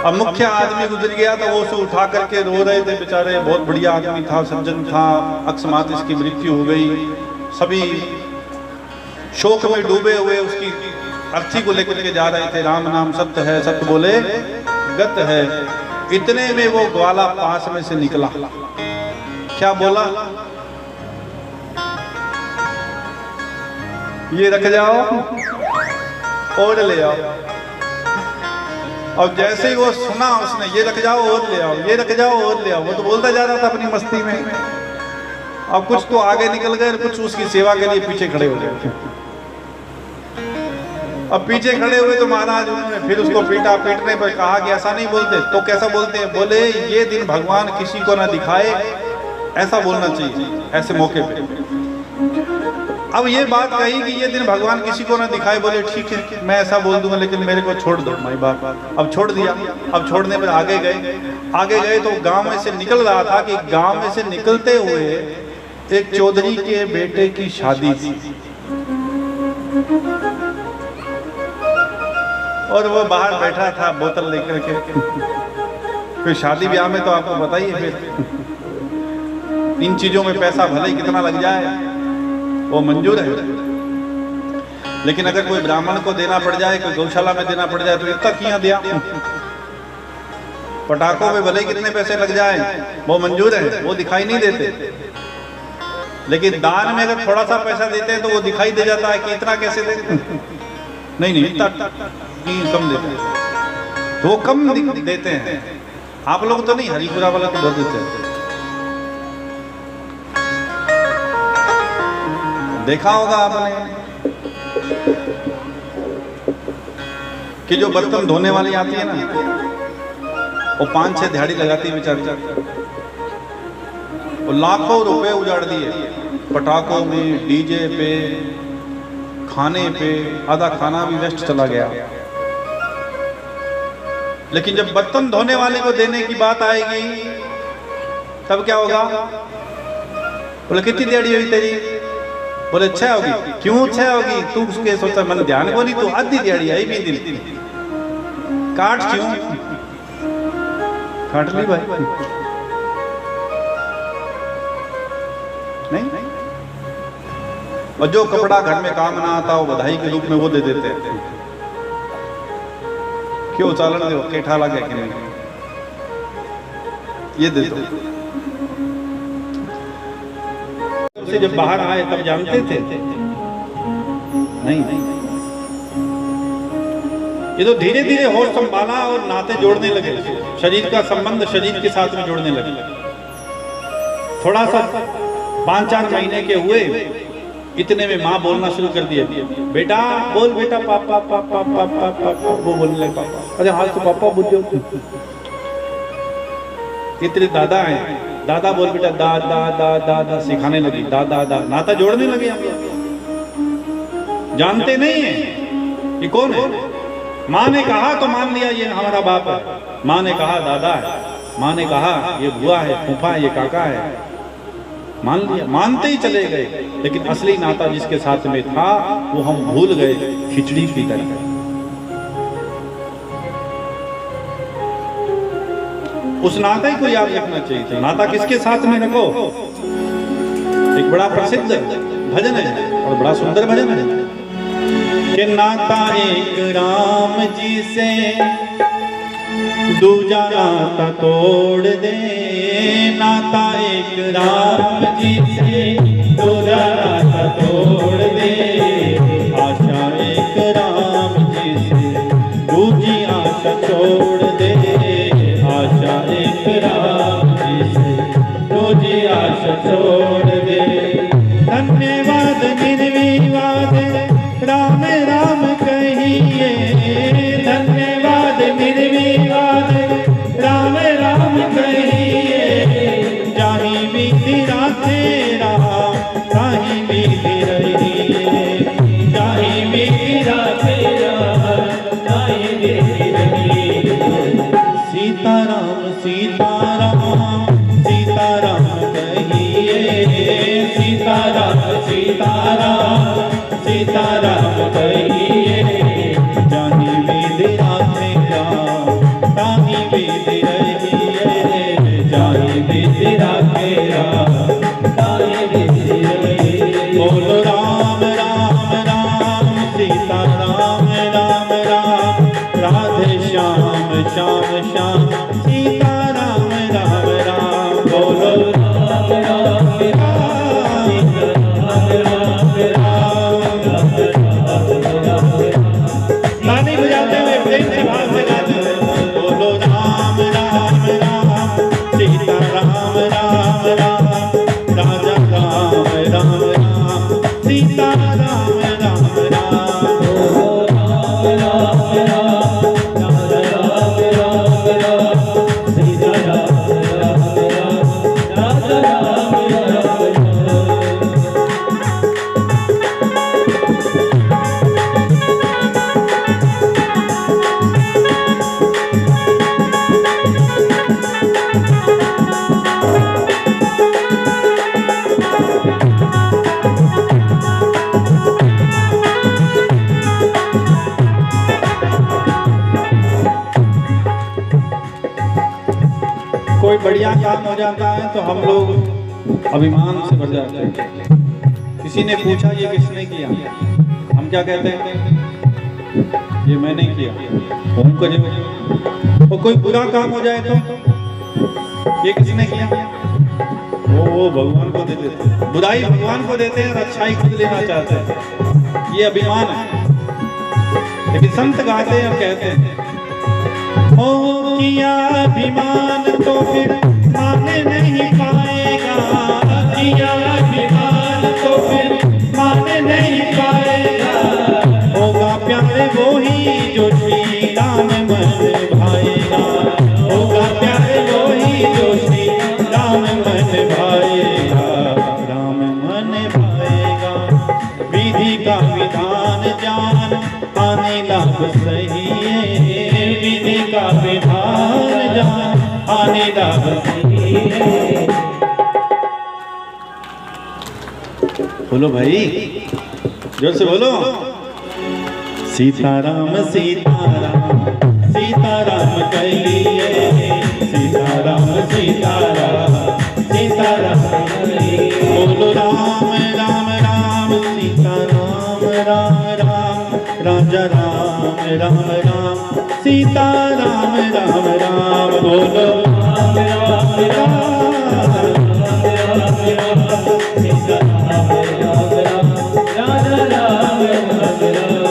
अब मुख्य आदमी गुजर गया तो वो उसे उठा करके रो रहे थे बेचारे। बहुत बढ़िया आदमी था, सज्जन था, अकस्मात इसकी मृत्यु हो गई। सभी शोक में डूबे हुए उसकी अर्थी को लेकर के जा रहे थे। राम नाम सत्य है, सत्य बोले गत है। इतने में वो ग्वाला पास में से निकला। क्या बोला? ये रख जाओ और ले आओ। और जैसे ही वो सुना उसने, ये रख जाओ और ले आओ, ये रख जाओ और ले आओ, वो तो बोलता जा रहा था अपनी मस्ती में। अब कुछ तो आगे निकल गए, कुछ उसकी सेवा के लिए पीछे खड़े हो गए। अब पीछे खड़े हुए तो महाराज उन्होंने फिर उसको पीटा। पीटने पर कहा कि ऐसा नहीं बोलते। तो कैसा बोलते हैं? बोले ये दिन भगवान किसी को ना दिखाए, ऐसा बोलना चाहिए ऐसे मौके पे। अब ये बात कही कि ये दिन भगवान किसी को ना दिखाए। बोले ठीक है मैं ऐसा बोल दूंगा, लेकिन मेरे को छोड़ दो माई बात। अब छोड़ दिया। अब छोड़ने पर आगे गए तो गांव में से निकल रहा था कि गांव में से निकलते हुए एक चौधरी के बेटे की शादी थी और वो बाहर बैठा था बोतल लेकर के। फिर शादी ब्याह में तो आपको पता ही है, फिर इन चीजों में पैसा भले ही कितना लग जाए वो मंजूर है, लेकिन अगर कोई ब्राह्मण को देना पड़ जाए, कोई गौशाला में देना पड़ जाए तो इतना किया दिया। पटाखों में भले ही कितने पैसे लग जाए वो मंजूर है, वो दिखाई नहीं देते। लेकिन दान में अगर थोड़ा सा पैसा देते हैं तो वो दिखाई दे जाता है कि इतना कैसे दे। नहीं इतना कम देते हैं, तो वो कम देते हैं। आप लोग तो नहीं, हरिपुरा वाला तो बहुत देते हैं। देखा होगा आपने कि जो बर्तन धोने वाली आती है ना, वो 5-6 दिहाड़ी लगाती है बेचारी। वो लाखों रुपए उजाड़ दिए पटाखों में, डीजे पे, खाने पे। आधा खाना भी वेस्ट चला गया। लेकिन जब बर्तन धोने वाले को देने की बात आएगी तब क्या होगा? बोले कितनी दिहाड़ी हुई तेरी? बोले 6 होगी। क्यों 6 होगी? तू उसके सोचता मैंने ध्यान को नहीं, तो आधी दिहाड़ी आई भी दिन। काट क्यों? काट ली भाई नहीं। और जो कपड़ा घर में काम ना आता वो बधाई के रूप में वो दे देते हैं। क्यों? चालन दो के ठा लगे कि नहीं, ये दे दो। से जब बाहर आए तब जानते थे? नहीं। ये तो धीरे धीरे होश संभाला और नाते जोड़ने लगे, शरीर का संबंध शरीर के साथ में जोड़ने लगे। थोड़ा सा 5-4 महीने के हुए, इतने में माँ बोलना शुरू कर दिया, बेटा बोल बेटा, पापा पापा पापा पापा। वो बोलने लगे पापा। अरे हाँ तो पापा बोल दो। इतने दादा हैं, दादा बोल बेटा, दादा दादा दादा सिखाने लगी, दादा दादा। नाता जोड़ने लगे। जानते नहीं है कि कौन है। माँ ने कहा तो मान लिया ये हमारा बाप है, माँ ने कहा दादा है, माँ ने कहा ये बुआ है, फूफा है, ये काका है, मान लिया, मानते ही चले गए। लेकिन असली नाता जिसके साथ में था वो हम भूल गए, खिचड़ी की तरह। उस नाते को याद रखना चाहिए था। नाता किसके साथ में रखो। एक बड़ा प्रसिद्ध भजन है और बड़ा सुंदर भजन है कि नाता एक राम जी से दूजा नाता तोड़ दे। नाता एक राम जी से दूजा नाता तोड़ दे। आशा एक राम जी से दूजी आशा छोड़ दे। आशा एक राम जी से दूजी आशा छोड़ दे। धन्यवाद निर्विवाद राम राम कहिए। धन्यवाद निर्विवाद राम राम कहिए। जाही बीती रातें राम ताही बीती रहिए। जाही बीती रातें राम ताही बीती रहिए। सीताराम सीताराम सीताराम कहिए। सीताराम सीताराम सीताराम कहिए। जानी बीती रातें राम ताही बीती रहिए। जानी बीती रातें राम बढ़िया काम हो जाता है तो हम लोग अभिमान से भर जाते हैं। किसी ने पूछा ये किसने किया, हम क्या कहते हैं, ये मैंने किया। ओम करे। और कोई बुरा काम हो जाए तो ये किसने किया, वो भगवान को दे देते हैं। बुराई भगवान को देते हैं और अच्छाई खुद लेना चाहते हैं, ये अभिमान है। लेकिन संत गाते हैं और कहते हैं, हो किया अभिमान तो फिर मान नहीं पाएगा, किया अभिमान तो फिर मान नहीं पाएगा। होगा प्यारे वो ही जो श्री राम मन भाएगा, होगा प्यारे वो ही जो श्री राम मन भाएगा, राम मन भाएगा। विधि का विधान जान आने लाभ सही है, विधि का विधान जान आने लाभ सही है। बोलो भाई, जोर से बोलो। सीताराम सीताराम सीताराम कहिए, सीताराम सीताराम सीताराम कहिए। बोलो राम राम राम सीताराम राम राम, राजा राम राम राम सीताराम राम राम। बोलो राम राम राम सीताराम राम राम, राजा राम राम राम।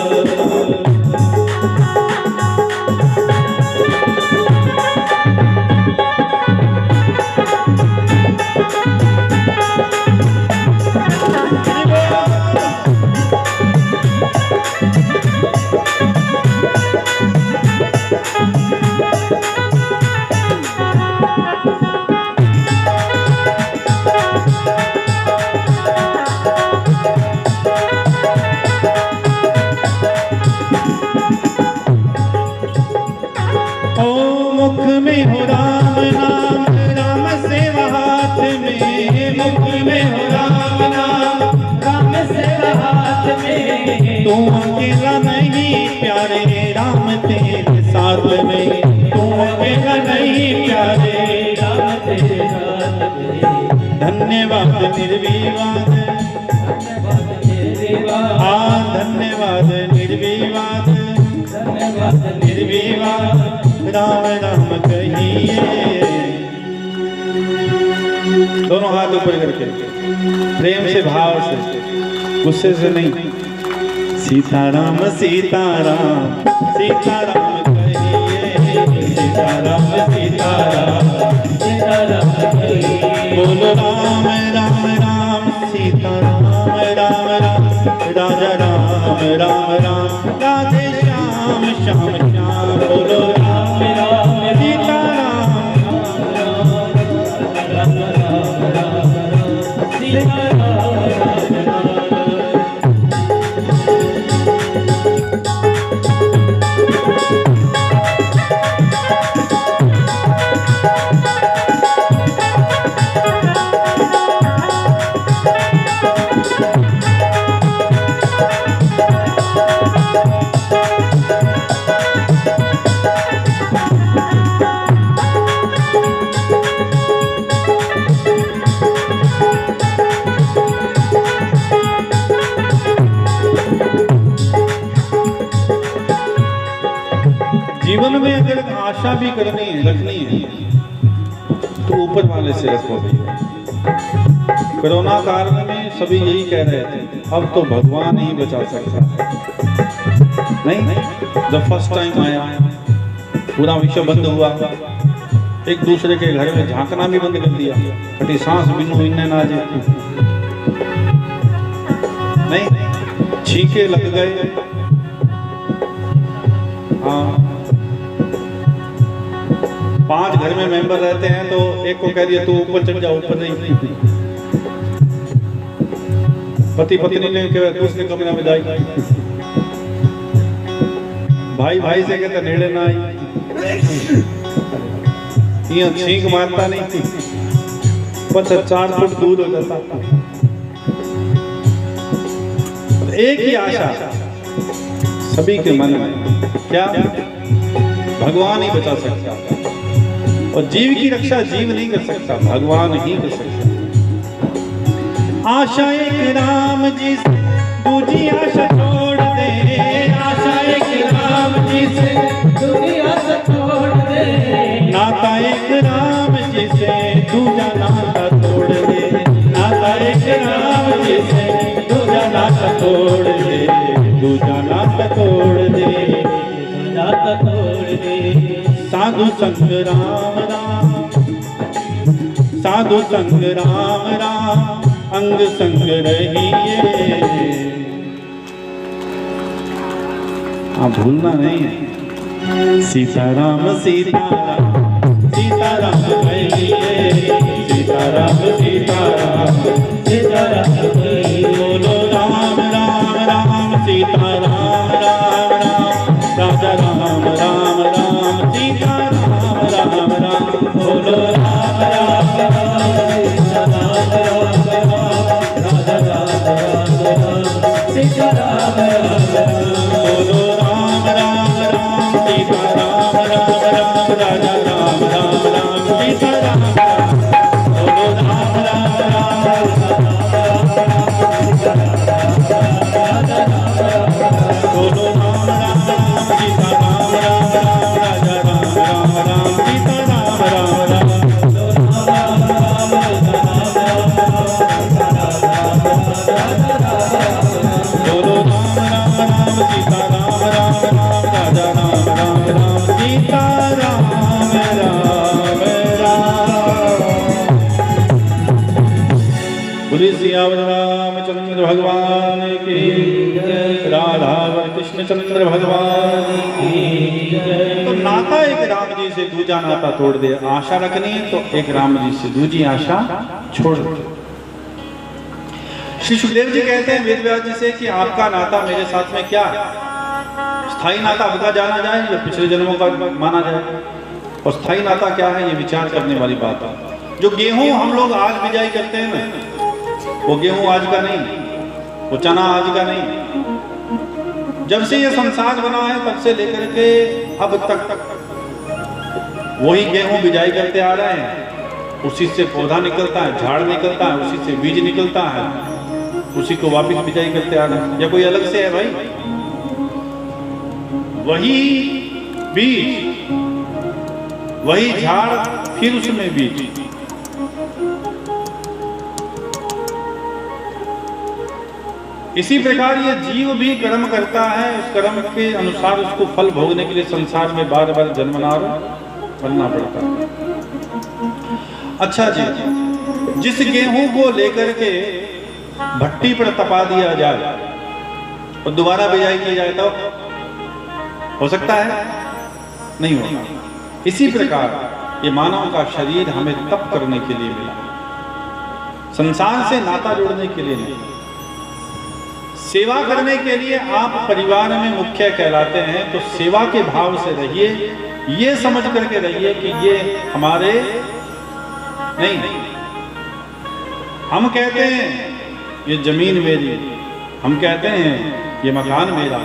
मुख में हो राम नाम, राम सेवा हाथ में, मुख में हो राम नाम, राम सेवा हाथ में। तू अकेला नहीं प्यारे राम तेरे साथ में, तू अकेला नहीं प्यारे राम तेरे साथ में। धन्यवाद निर्विवाद, धन्यवाद निर्विवाद, धन्यवाद निर्विवाद, राम राम कहिए। दोनों हाथ ऊपर करके प्रेम से, भाव से, गुस्से से नहीं। सीताराम सीताराम सीताराम कहिए, सीताराम सीताराम सीताराम कहिए। बोलो राम राम राम सीताराम राम राम, राजा राम राम राम, राधे श्याम श्याम श्याम। बोलो राम राम सीताराम राम राम राम सीताराम। जीवन में अगर आशा भी करनी है, रखनी है, तो ऊपर वाले से रखो। कोरोना काल में सभी यही कह रहे थे, अब तो भगवान ही बचा सकता है। नहीं, जब फर्स्ट टाइम आया, पूरा विश्व बंद हुआ, एक दूसरे के घर में झांकना भी बंद कर दिया, कटी सांस बिनु इन्ने ना जे, नहीं, छींके लग गए। हाँ, 5 घर में मेंबर रहते हैं तो एक को कह दिया तू ऊपर चढ़ जा, ऊपर नहीं। पति पत्नी ने दूसरे कमरे में जाई, भाई भाई से कहता नेड़े ना आई, ये छींक मारता नहीं थी, बस 4 फुट दूर हो जाता। एक ही आशा सभी के मन में, क्या? भगवान ही बचा सकता। और जीव की रक्षा जीव नहीं कर सकता, भगवान ही कर सकता। आशा एक राम जी से दूजी आशा छोड़ दे, आशा एक राम जी से दूजी आशा छोड़ दे, नाता एक राम जी से दूजा नाता तोड़ दे, नाता एक राम जी से दूजा नाता तोड़ दे, दूजा नाता तोड़ दे, नाता तोड़ दे। साधु संग राम राम, साधु संग राम राम, अंग संग रहिए। आप भूलना नहीं है। सीताराम सीताराम सीताराम कहिए, सीताराम सीताराम सीताराम कहिए, बोलो राम राम राम सीताराम राम राम, राजा राम राम राम सीताराम राम राम, बोलो राम राम राम सीताराम राम राम, राजा राम राम राम, सीताराम राम राम, बोलो राम राम राम सीताराम राम राम, राजा राम राम राम सीताराम राम, बोलो राम राम राम बोलो राम राम राम सीताराम राम राम, राजा राम राम राम सीताराम राम राम, बोलो राम राम राम सीताराम राम राम, राजा राम राम राम सीताराम राम राम। बोलिए सियावर रामचंद्र भगवान की, राधा कृष्ण चंद्र भगवान की। तो नाता एक राम जी से दूजा नाता तोड़ दे, आशा रखनी तो एक राम जी से दूजी आशा छोड़ दे। श्री सुखदेव जी कहते हैं वेद व्यास जी से कि आपका नाता मेरे साथ में क्या है, स्थायी नाता अबका जाना जाए या पिछले जन्मों का माना जाए, और स्थायी नाता क्या है ये विचार करने वाली बात है। जो गेहूं हम लोग आज बिजाई करते हैं ना, वो गेहूं आज का नहीं, वो चना आज का नहीं। जब से ये संसार बना है तब से लेकर के अब तक वही गेहूं बिजाई करते आ रहे हैं, उसी से पौधा निकलता है, झाड़ निकलता है, उसी से बीज निकलता है, उसी को वापस बिजाई करते आ रहे हैं। या कोई अलग से है भाई, वही बीज, वही झाड़, फिर उसमें बीज। इसी प्रकार ये जीव भी कर्म करता है, उस कर्म के अनुसार उसको फल भोगने के लिए संसार में बार बार जन्मना और मरना पड़ता है। अच्छा जी, जिस गेहूं को लेकर के भट्टी पर तपा दिया जाए और दोबारा बिजाई की जाए तो हो सकता है? नहीं होगा। इसी प्रकार ये मानव का शरीर हमें तप करने के लिए मिला, संसार से नाता जोड़ने के लिए नहीं, सेवा करने के लिए। आप परिवार में मुख्य कहलाते हैं तो सेवा के भाव से रहिए, ये समझ करके रहिए कि ये हमारे नहीं। हम कहते हैं ये जमीन मेरी, हम कहते हैं ये मकान मेरा,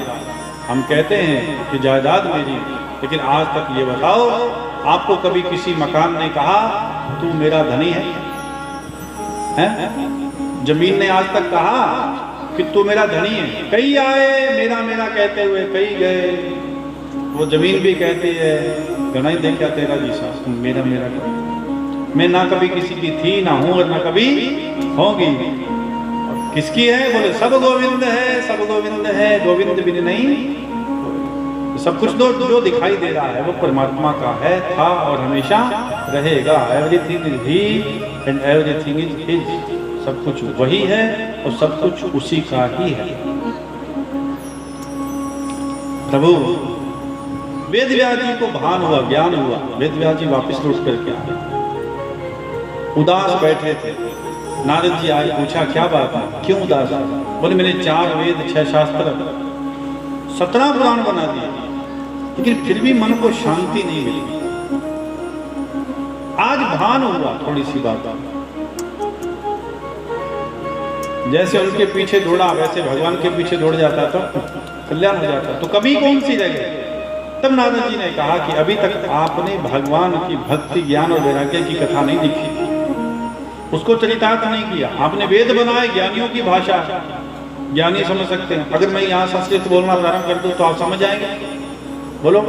हम कहते हैं कि जायदाद मेरी, लेकिन आज तक ये बताओ आपको कभी किसी मकान ने कहा तू मेरा धनी है? जमीन ने आज तक कहा कि तू मेरा धनी है? कई आए मेरा मेरा कहते हुए, कई गए। वो जमीन भी कहती है गणाई दे क्या तेरा जी सास, मेरा मेरा कर। मैं ना कभी किसी की थी, ना हूं और ना कभी होगी। किसकी है? बोले सब गोविंद है, सब गोविंद है, गोविंद बिन नहीं। सब कुछ जो दिखाई दे रहा है वो परमात्मा का है, था और हमेशा रहेगा। Everything is he and everything is his. सब कुछ वही है और सब कुछ उसी का ही है। प्रभु वेद व्यास जी को भान हुआ, ज्ञान हुआ। वेद व्यास जी वापस लौट करके आए, उदास बैठे थे। नारद जी आए, पूछा क्या बात है, क्यों उदास? बोले मैंने 4 वेद 6 शास्त्र 17 पुराण बना दिए, लेकिन फिर भी मन को शांति नहीं मिली। आज भान हुआ थोड़ी सी बात, जैसे उनके पीछे दौड़ा वैसे भगवान के पीछे दौड़ जाता तो कल्याण हो जाता। तो कभी कौन सी रह गई? तब नारद जी ने कहा कि अभी तक आपने भगवान की भक्ति, ज्ञान और वैराग्य की कथा नहीं लिखी, उसको चरितार्थ नहीं किया। आपने वेद बनाए, ज्ञानियों की भाषा, ज्ञानी समझ सकते हैं। अगर मैं यहाँ संस्कृत बोलना प्रारंभ कर दूं तो आप समझ आएंगे? बोलो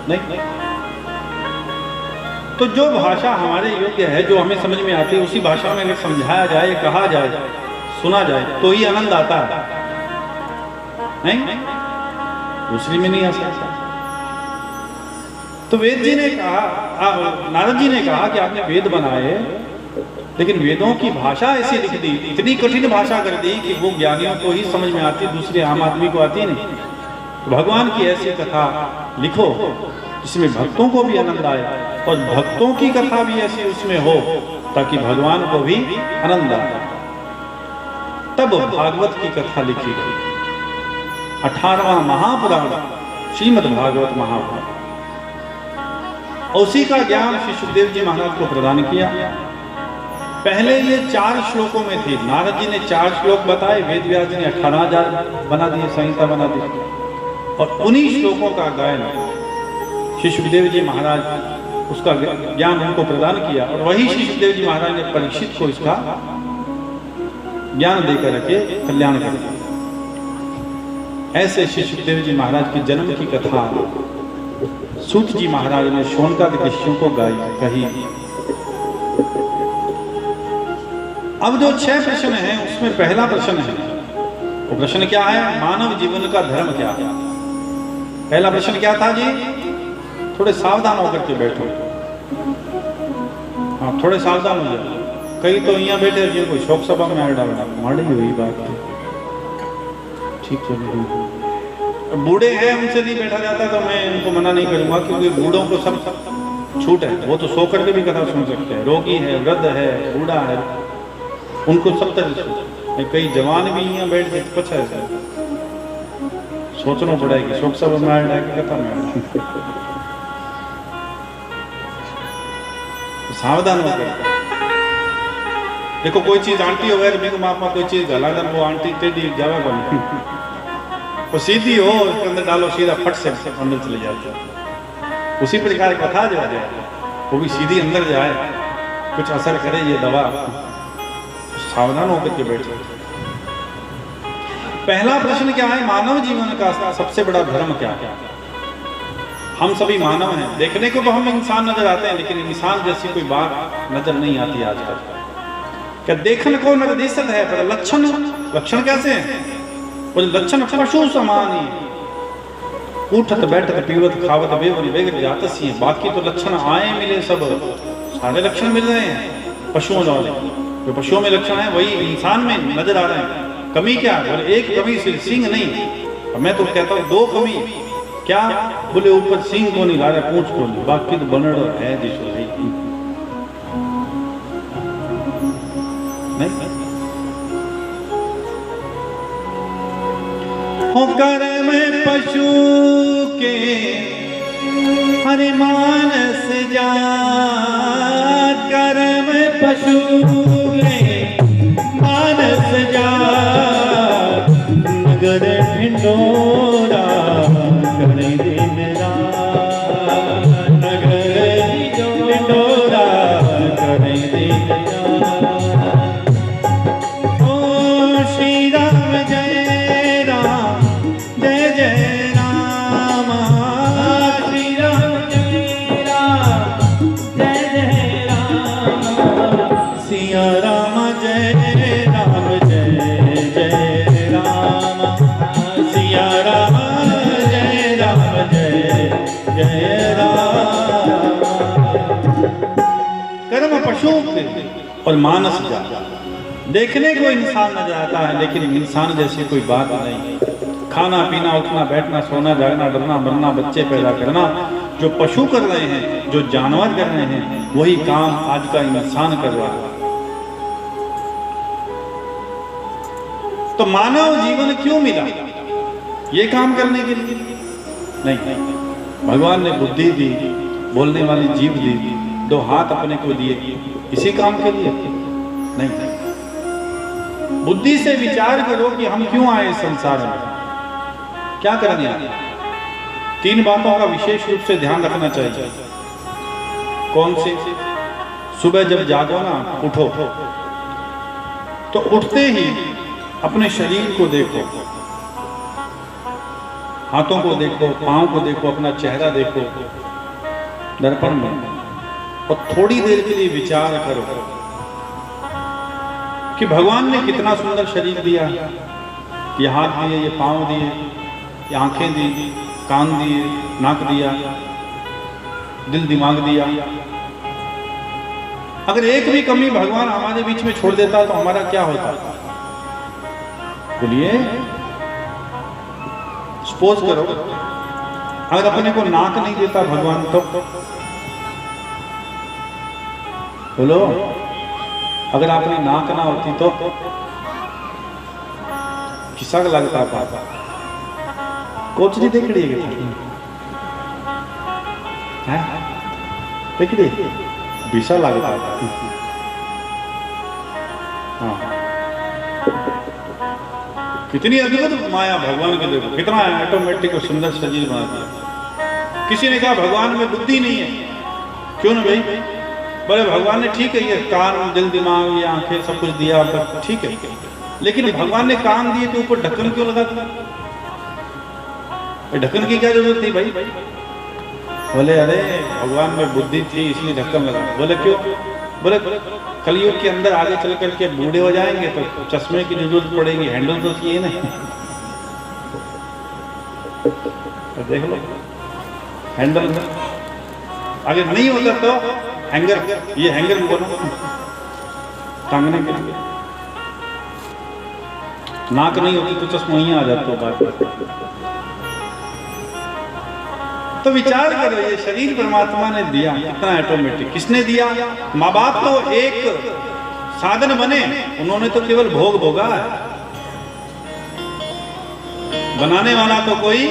नहीं। तो जो भाषा हमारे योग्य है, जो हमें समझ में आती है, उसी भाषा में अगर समझाया जाए, कहा जाए, सुना जाए, तो ही आनंद आता है, नहीं दूसरी में नहीं आ सकता। तो वेद जी ने कहा, नारद जी ने कहा कि आपने वेद बनाए, लेकिन वेदों की भाषा ऐसी लिख दी, इतनी कठिन भाषा कर दी कि वो ज्ञानियों को ही समझ में आती, दूसरे आम आदमी को आती नहीं। तो भगवान की ऐसी कथा लिखो जिसमें भक्तों को भी आनंद आए और भक्तों की कथा भी ऐसी उसमें हो ताकि भगवान को भी आनंद आए। तब भागवत की कथा लिखी गई, 18वां महापुराण श्रीमद् भागवत महापुराण। उसी का ज्ञान श्री सुखदेव जी महाराज को प्रदान किया। पहले ये 4 श्लोकों में थी, नारद जी ने 4 श्लोक बताए, वेद व्यास जी ने 18,000 बना दिए, संहिता बना दी, और उन्हीं श्लोकों का गायन श्री सुखदेव जी महाराज, उसका ज्ञान उनको प्रदान किया, और वही श्री सुखदेव जी महाराज ने परीक्षित को इसका ज्ञान देकर के कल्याण कर दिया। ऐसे श्री सुखदेव जी महाराज के जन्म की कथा सूत जी महाराज ने शौनकादि ऋषियों को कही। अब जो 6 प्रश्न हैं उसमें पहला प्रश्न है, वो प्रश्न क्या है? मानव जीवन का धर्म क्या है? पहला प्रश्न क्या था जी? थोड़े सावधान होकर के बैठो, हाँ थोड़े सावधान हो जाओ। कई तो यहाँ बैठे जी कोई शोक सभा में आड़ डालना, माड़ी हुई बात ठीक चल रही। बूढ़े हैं, उनसे नहीं बैठा जाता तो मैं उनको मना नहीं करूंगा, क्योंकि बूढ़ों को सब छूट है, वो तो सो करके भी कथा सुन सकते हैं। रोगी है, वृद्ध है, बूढ़ा है, उनको सब तरह से। कई जवान भी यहाँ बैठ जाते, पछा है सोचना पड़ेगा शोक सब में कथा में। सावधान होकर देखो, कोई चीज आंटी हो गई मेरे माप में, कोई चीज गला दन, वो आंटी टेढ़ी जावा बन, वो सीधी हो उसके अंदर डालो, सीधा फट से अंदर चले जाते। उसी प्रकार कथा जो है वो भी सीधी अंदर जाए, कुछ असर करे ये दवा। सावधान होकर के बैठो। पहला प्रश्न क्या है? मानव जीवन का सबसे बड़ा धर्म क्या है? हम सभी मानव हैं, देखने को तो हम इंसान नजर आते हैं, लेकिन इंसान जैसी कोई बात नजर नहीं आती आजकल। क्या देखने को नजर दिसत है, पर लक्षण कैसे हैं? वो लक्षण पशु समान ही, उठत बैठत पीवत खावत बेवन बेगट जातसी है। बाकी तो लक्षण आए मिले, सब सारे लक्षण मिल रहे हैं पशुओं वाले। जो पशुओं में लक्षण है वही इंसान में नजर आ रहे हैं। कमी क्या? बोले एक कमी सिंह नहीं, मैं तो कहता हूँ 2 कमी। क्या? बोले ऊपर सिंह को नहीं ला रहा, पूंछ को नहीं, बाकी तो बनड़ है जिसको नहीं। हो कर्म पशु के हरि मानस जात, कर्म पशु के मानस जात, नगर ढिंडोरा करे दिन रात, नगर ढिंडोरा करे दिन रात। ओ श्री राम जय राम, जय जय राम, श्री राम जय राम, जय जय राम, सिया राम जय राम, जय जय राम, सिया राम जय राम, जय जय राम। कर्म पशु और मानस जात, देखने को इंसान नजर आता है, लेकिन इंसान जैसी कोई बात नहीं। खाना पीना, उठना बैठना, सोना जागना, डरना मरना, बच्चे पैदा करना, जो पशु कर रहे हैं, जो जानवर कर रहे हैं, वही काम आज का इंसान कर रहा है। तो मानव जीवन क्यों मिला? ये काम करने के लिए नहीं। भगवान ने बुद्धि दी, बोलने वाली जीभ दी, 2 हाथ अपने को दिए, इसी काम के लिए नहीं। बुद्धि से विचार करो कि हम क्यों आए इस संसार में, क्या करने आए। 3 बातों का विशेष रूप से ध्यान रखना चाहिए। कौन सी? सुबह जब जागो ना, उठो तो उठते ही अपने शरीर को देखो, हाथों को देखो, पांव को देखो, अपना चेहरा देखो दर्पण में, और थोड़ी देर के लिए विचार करो कि भगवान ने कितना सुंदर शरीर दिया। ये हाथ दिए, ये पांव दिए, ये आंखें दी, कान दिए, नाक दिया, दिल दिमाग दिया। अगर एक भी कमी भगवान हमारे बीच में छोड़ देता तो हमारा क्या होता? बोलिए, सपोज करो अगर अपने को नाक नहीं देता भगवान तो बोलो, अगर आपकी नाक ना होती तो किसा लगता पापा कोचरी देख रही है, देख रही विषा लगता है। हाँ, कितनी अद्भुत माया भगवान के, देखो कितना ऑटोमेटिक और सुंदर शरीर बना दिया। किसी ने कहा भगवान में बुद्धि नहीं है, क्यों ना भाई? बोले भगवान ने ठीक है, ये कान, दिल, दिमाग, ये आंखें सब कुछ दिया, ठीक है, लेकिन भगवान ने कान दिए तो ऊपर ढक्कन क्यों लगा दिया? ढक्कन की क्या जरूरत थी भाई? बोले अरे भगवान में बुद्धि थी इसलिए ढक्कन लगा। बोले क्यों? बोले कलयुग के अंदर आगे चल करके बूढ़े हो जाएंगे तो चश्मे की जरूरत पड़ेगी, हैंडल तो चाहिए नहीं। तो देख लो हैंडल अगर नहीं होता तो हैंगर, ये हैंगर बोलो टांगने के लिए। नाक नहीं होती तो चश्मा ही आ जाता बात। तो विचार करो, ये शरीर परमात्मा ने दिया, कितना ऑटोमेटिक। किसने दिया? माँ बाप तो एक साधन बने, उन्होंने तो केवल भोग भोगा है, बनाने वाला तो कोई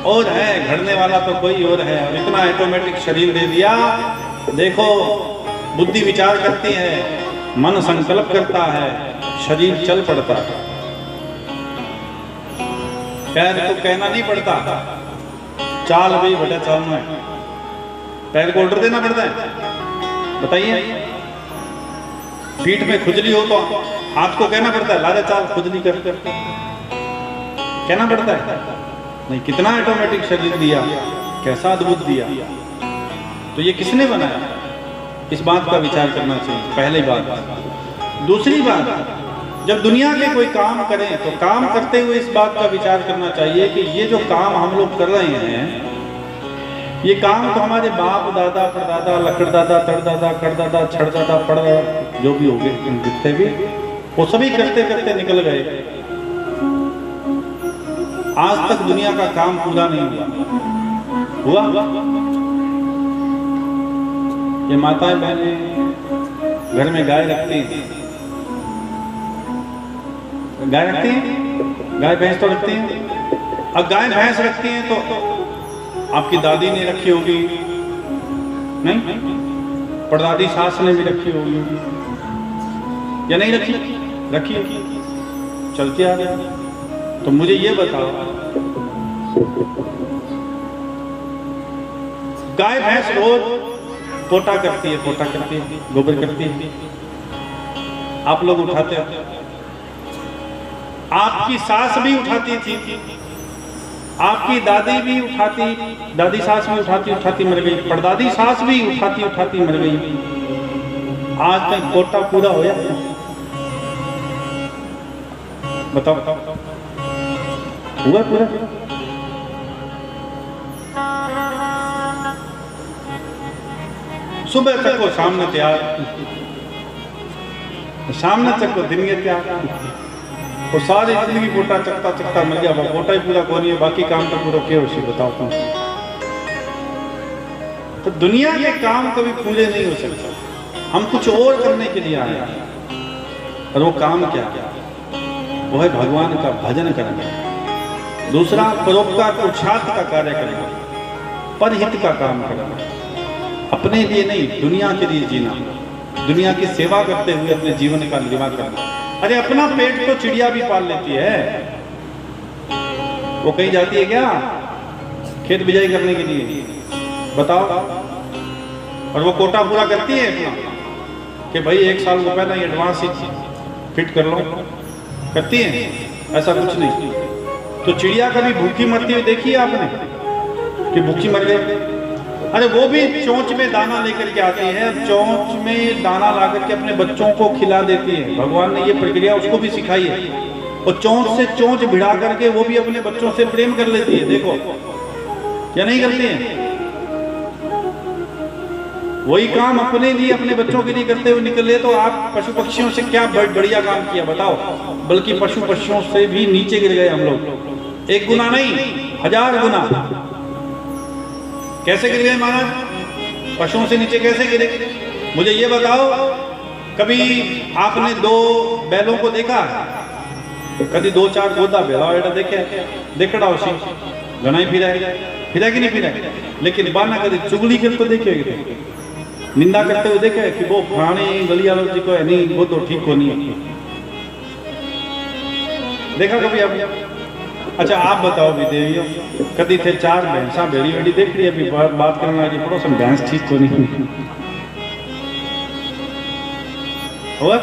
और है, घड़ने वाला तो कोई और है। और इतना ऑटोमेटिक शरीर दे दिया। देखो बुद्धि विचार करती है, मन संकल्प करता है, शरीर चल पड़ता है। पैर तो कहना नहीं पड़ता, चाल भी बड़ा चालना है, पैर को ऑर्डर देना पड़ता है। बताइए, पीठ में खुजली हो तो हाथ को कहना पड़ता है लाजा चाल, खुजली कर कहना पड़ता है? नहीं, कितना ऑटोमेटिक शरीर दिया, कैसा अद्भुत दिया। तो ये किसने बनाया? इस बात का विचार करना चाहिए, पहली बात। दूसरी बात, जब दुनिया के कोई काम करें तो काम करते हुए इस बात का विचार करना चाहिए कि ये जो काम हम लोग कर रहे हैं, ये काम तो हमारे बाप दादा, परदादा, लकड़दादा, तड़दादा, कड़दादा, छड़दादा, पड़दादा जो भी हो गए, जितने भी, वो सभी करते करते निकल गए। आज तक दुनिया का काम पूरा नहीं हुआ। ये माताएं बहनें घर में गाय रखती हैं, गाय भैंस तो रखती हैं। अब गाय भैंस रखती हैं तो आपकी दादी ने रखी होगी, नहीं? परदादी सास ने भी रखी होगी या नहीं रखी? रखी होगी, चलती आ रही। तो मुझे ये बताओ, गाय भैंस रोज पोटा करती है, गोबर करती है, आप लोग उठाते हो? आपकी सास भी उठाती थी, आपकी दादी भी उठाती, दादी सास भी उठाती मर गई, परदादी सास भी उठाती मर गई। आज तक कोटा पूरा होया? बताओ हुआ पूरा? सुबह तक को सामने तैयार, सामने तक को दिन के तैयार, और सारी जिंदगी पोटा चकता मर गया। पोटा ही पूरा कौन है, बाकी काम तो पूरा क्या उसी बताओ तुम। तो दुनिया के काम कभी पूरे नहीं हो सकते, हम कुछ और करने के लिए आए हैं। और वो काम क्या? वो है भगवान का भजन करना। दूसरा, परोपकार पुरुषार्थ का कार्य करना, परहित का काम करना, अपने लिए नहीं दुनिया के लिए जीना, दुनिया की सेवा करते हुए अपने जीवन का निर्वाह करना। अरे अपना पेट तो चिड़िया भी पाल लेती है, वो कहीं जाती है क्या? खेत बिजाई करने के लिए, बताओ। और वो कोटा पूरा करती है अपना कि भाई 1 साल को पहले एडवांस ही फिट कर लो, करती है? ऐसा कुछ नहीं। तो चिड़िया कभी भूखी मरती हुई देखी है आपने कि भूखी मर गई? अरे वो भी चोंच में दाना लेकर के आती है, चोंच में दाना ला करके अपने बच्चों को खिला देती है। भगवान ने ये प्रक्रिया उसको भी सिखाई है। और चोंच से चोंच भिड़ा करके वो भी अपने बच्चों से प्रेम कर लेती है। देखो क्या नहीं करती है? वही काम अपने लिए, अपने बच्चों के लिए करते हुए निकले तो आप पशु पक्षियों से क्या बढ़िया काम किया बताओ। बल्कि पशु पक्षियों से भी नीचे गिर गए हम लोग। 1 गुना नहीं, 1000 गुना। कैसे गिर गए महाराज? पशुओं से नीचे कैसे गिरे? मुझे ये बताओ, कभी आपने 2 बैलों को देखा? कभी 2-4 गोदा बेला बेटा देखड़ा उसी घना ही फिरा कि नहीं फिरा? लेकिन बाना कभी चुगली कर तो देखे, निंदा करते हुए देखे कि वो पुराने गलिया जी को है नहीं, वो तो ठीक को नहीं देखा कभी आप? अच्छा आप बताओ भी देवियों, कभी थे 4 भैंसा बेड़ी बेड़ी देख रही, अभी बात करने लगी पड़ोसन भैंस ठीक को नहीं हुआ?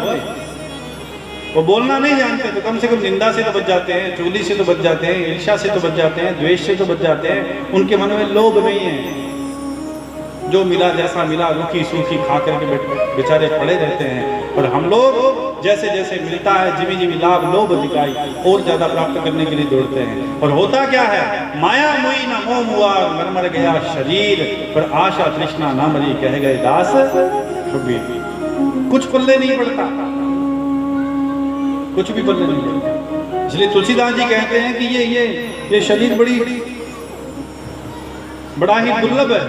वो बोलना नहीं जानते तो कम से कम निंदा से तो बच जाते हैं, चुगली से तो बच जाते हैं, ईर्ष्या से तो बच जाते हैं, द्वेष से तो बच जाते हैं। उनके मन में लोभ नहीं है। जो मिला जैसा मिला रूखी सूखी खा करके बेचारे पड़े रहते हैं। और हम लोग जैसे जैसे मिलता है जिमी जिमी लाभ लोभ दिखाई और ज्यादा प्राप्त करने के लिए दौड़ते हैं। और होता क्या है? माया मोई न मोह हुआ, मर मर गया शरीर, पर आशा तृष्णा ना मरी, कह गए दास छुपी। कुछ पल्ले नहीं पड़ता, कुछ भी पल्ले नहीं पड़ता। इसलिए तुलसीदास जी कहते हैं कि ये शरीर बड़ा ही दुर्लभ है,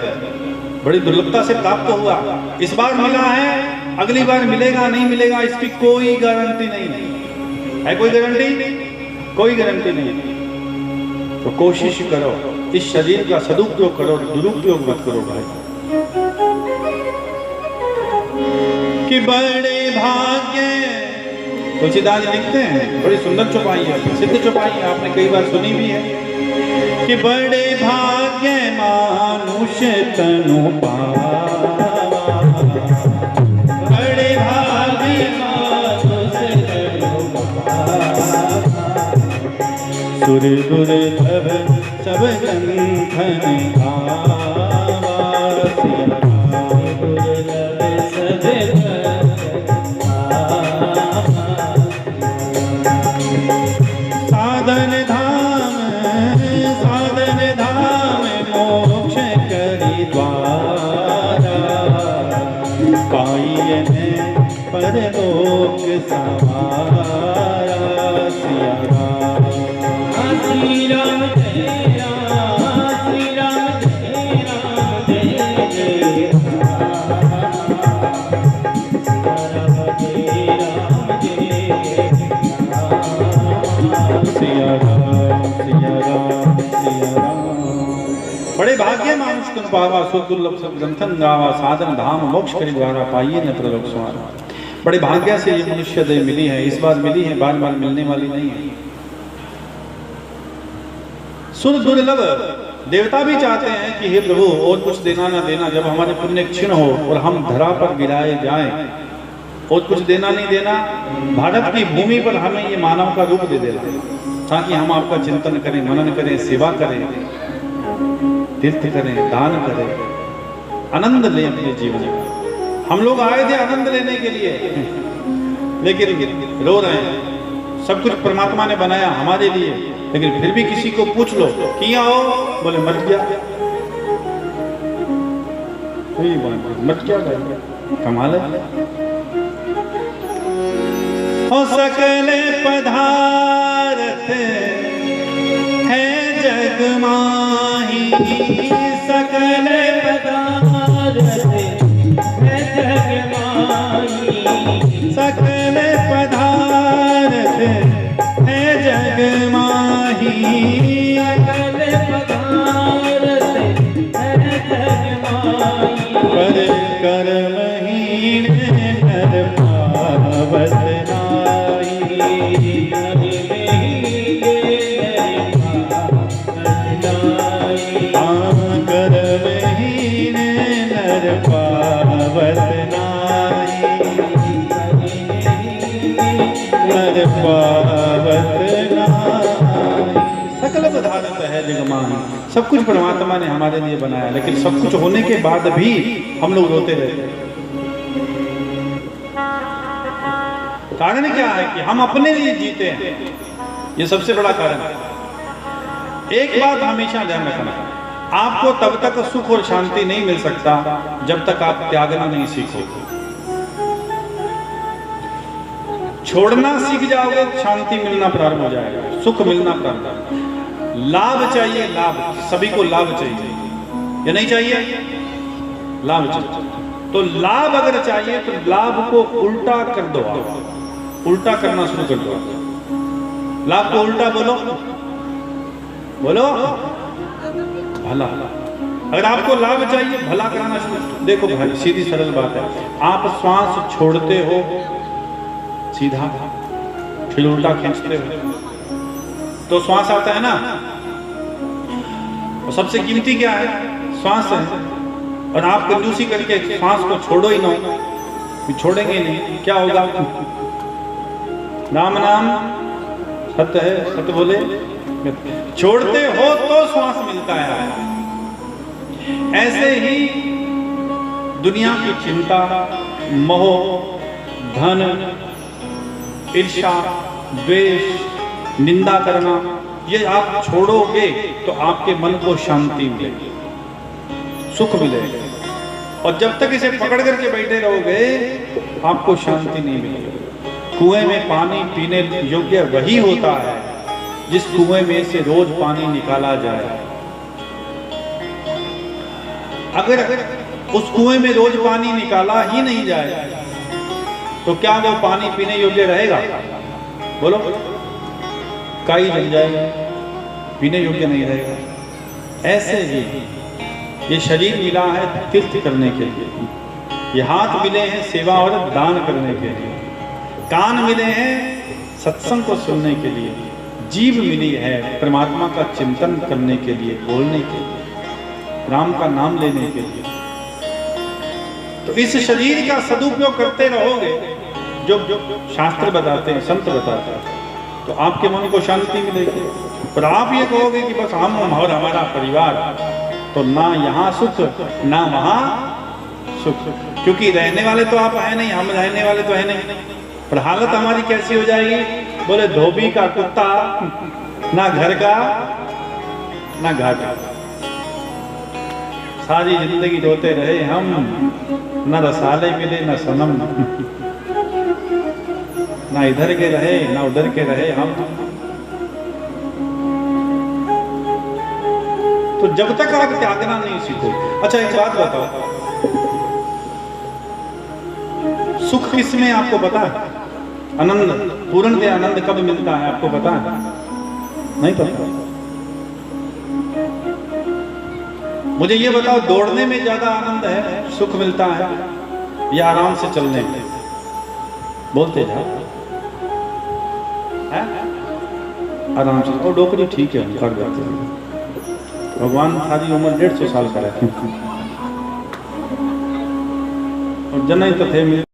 बड़ी दुर्लभता से प्राप्त हुआ। इस बार मिला है, अगली बार मिलेगा नहीं मिलेगा इसकी कोई गारंटी नहीं है। कोई गारंटी? कोई गारंटी नहीं। तो कोशिश करो, इस शरीर का सदुपयोग करो, दुरुपयोग मत करो भाई। कि बड़े भाग्य, तुलसीदास लिखते हैं, बड़ी सुंदर चौपाई है, प्रसिद्ध चौपाई है, आपने कई बार सुनी भी है कि बड़े भाग्य मानुष तनु पावा, बड़े भाग्य मानुष तनु पावा, सुर दुर्लभ सब गंधन गावा, दुर्लभ सब साधन धाम मोक्ष करी द्वारा, पाइए परलोक सवारा, सिया राम श्री राम जय राम, श्री राम जय राम, जय जय बड़े भाग्य मानुष तुम पावा, सुख दुर्लभ सब ग्रंथन गावा, साधन धाम मोक्ष करी द्वारा, पाइए न प्रलोक सवारा। बड़े भाग्य से ये मनुष्य देह मिली है, इस बार मिली है, बार बार मिलने वाली नहीं है। सुर दुर्लभ, देवता भी चाहते हैं कि हे प्रभु और कुछ देना ना देना, जब हमारे पुण्य क्षीण हो और हम धरा पर गिराए जाएं, और कुछ देना नहीं देना, भारत की भूमि पर हमें ये मानव का रूप दे देना, ताकि हम आपका चिंतन करें, मनन करें, सेवा करें, तीर्थ करें, दान करें, आनंद लें अपने जीवन का। हम लोग आए थे आनंद लेने के लिए, लेकिन रो रहे हैं। सब कुछ परमात्मा ने बनाया हमारे लिए, लेकिन फिर भी किसी को पूछ लो किया हो, बोले मर गया, मर क्या कमाल है। हो सकले पदार्थ है जग माही, सकले पदार्थ है जग माही, सकले पदार्थ है जग माही, सकले पदार्थ है जग माही, पर कर्महीन नर पावत नर पावत नाई। सकल पदार्थ है जगमाही। सब कुछ परमात्मा ने हमारे लिए बनाया, लेकिन सब कुछ होने के बाद भी हम लोग रोते रहते हैं। कारण क्या है कि हम अपने लिए जीते हैं, ये सबसे बड़ा कारण है। एक बात हमेशा ध्यान रखना, आपको तब तक सुख और शांति नहीं मिल सकता जब तक आप त्यागना नहीं सीखोगे। छोड़ना सीख जाओगे, शांति मिलना प्रारंभ हो जाएगा, सुख मिलना प्रारंभ। लाभ चाहिए, लाभ, सभी को लाभ चाहिए, या नहीं चाहिए? लाभ चाहिए। तो लाभ अगर चाहिए तो लाभ को उल्टा कर दो, आप उल्टा करना शुरू कर दो। लाभ को उल्टा बोलो, बोलो भला। अगर आपको लाभ चाहिए, भला कराना शुरू। देखो भाई, सीधी सरल बात है, आप श्वास छोड़ते हो सीधा, फिर उल्टा खींचते हो तो श्वास आता है ना। और सबसे कीमती क्या है? श्वास है। और आप कंजूसी करके श्वास को छोड़ो ही ना, छोड़ेंगे नहीं, क्या होगा? राम नाम सत्य है, सत्य बोले। छोड़ते हो तो श्वास मिलता है। ऐसे ही दुनिया की चिंता, मोह, धन, ईर्ष्या, द्वेष, निंदा करना, ये आप छोड़ोगे तो आपके मन को शांति मिलेगी, सुख मिलेगा। और जब तक इसे पकड़ करके बैठे रहोगे, आपको शांति नहीं मिलेगी। कुएं में पानी पीने योग्य वही होता है जिस कुएं में से रोज पानी निकाला जाए। अगर उस कुएं में रोज पानी निकाला ही नहीं जाए तो क्या वो पानी पीने योग्य रहेगा? बोलो, काई जल जाएगा, पीने योग्य नहीं रहेगा। ऐसे ही ये शरीर मिला है तीर्थ करने के लिए, ये हाथ मिले हैं सेवा और दान करने के लिए, कान मिले हैं सत्संग को सुनने के लिए, जीभ मिली है परमात्मा का चिंतन करने के लिए, बोलने के लिए, राम का नाम लेने के लिए। तो इस शरीर का सदुपयोग करते रहोगे, जो शास्त्र बताते हैं, संत बताते हैं, तो आपके मन को शांति मिलेगी। पर आप ये कहोगे कि बस हम और हमारा परिवार, तो ना यहाँ सुख ना वहाँ सुख, क्योंकि रहने वाले तो आप है नहीं, हम रहने वाले तो है नहीं। पर हालत हमारी कैसी हो जाएगी? बोले धोबी का कुत्ता, ना घर का ना घर का, सारी जिंदगी रोते रहे हम, ना रसाले मिले ना सनम, ना इधर के रहे ना उधर के रहे हम। तो जब तक आप त्यागना नहीं सीखो। अच्छा एक बात बताओ, सुख किस में आपको पता है? आनंद, पूर्ण आनंद कब मिलता है आपको पता है? नहीं पता। मुझे ये बताओ, दौड़ने में ज्यादा आनंद है, सुख मिलता है, या आराम से चलने में? बोलते जाओ, आराम से। और डोकरी ठीक है, कर जाते हैं। भगवान सारी उम्र 150 साल का रहते हैं और जन तो थे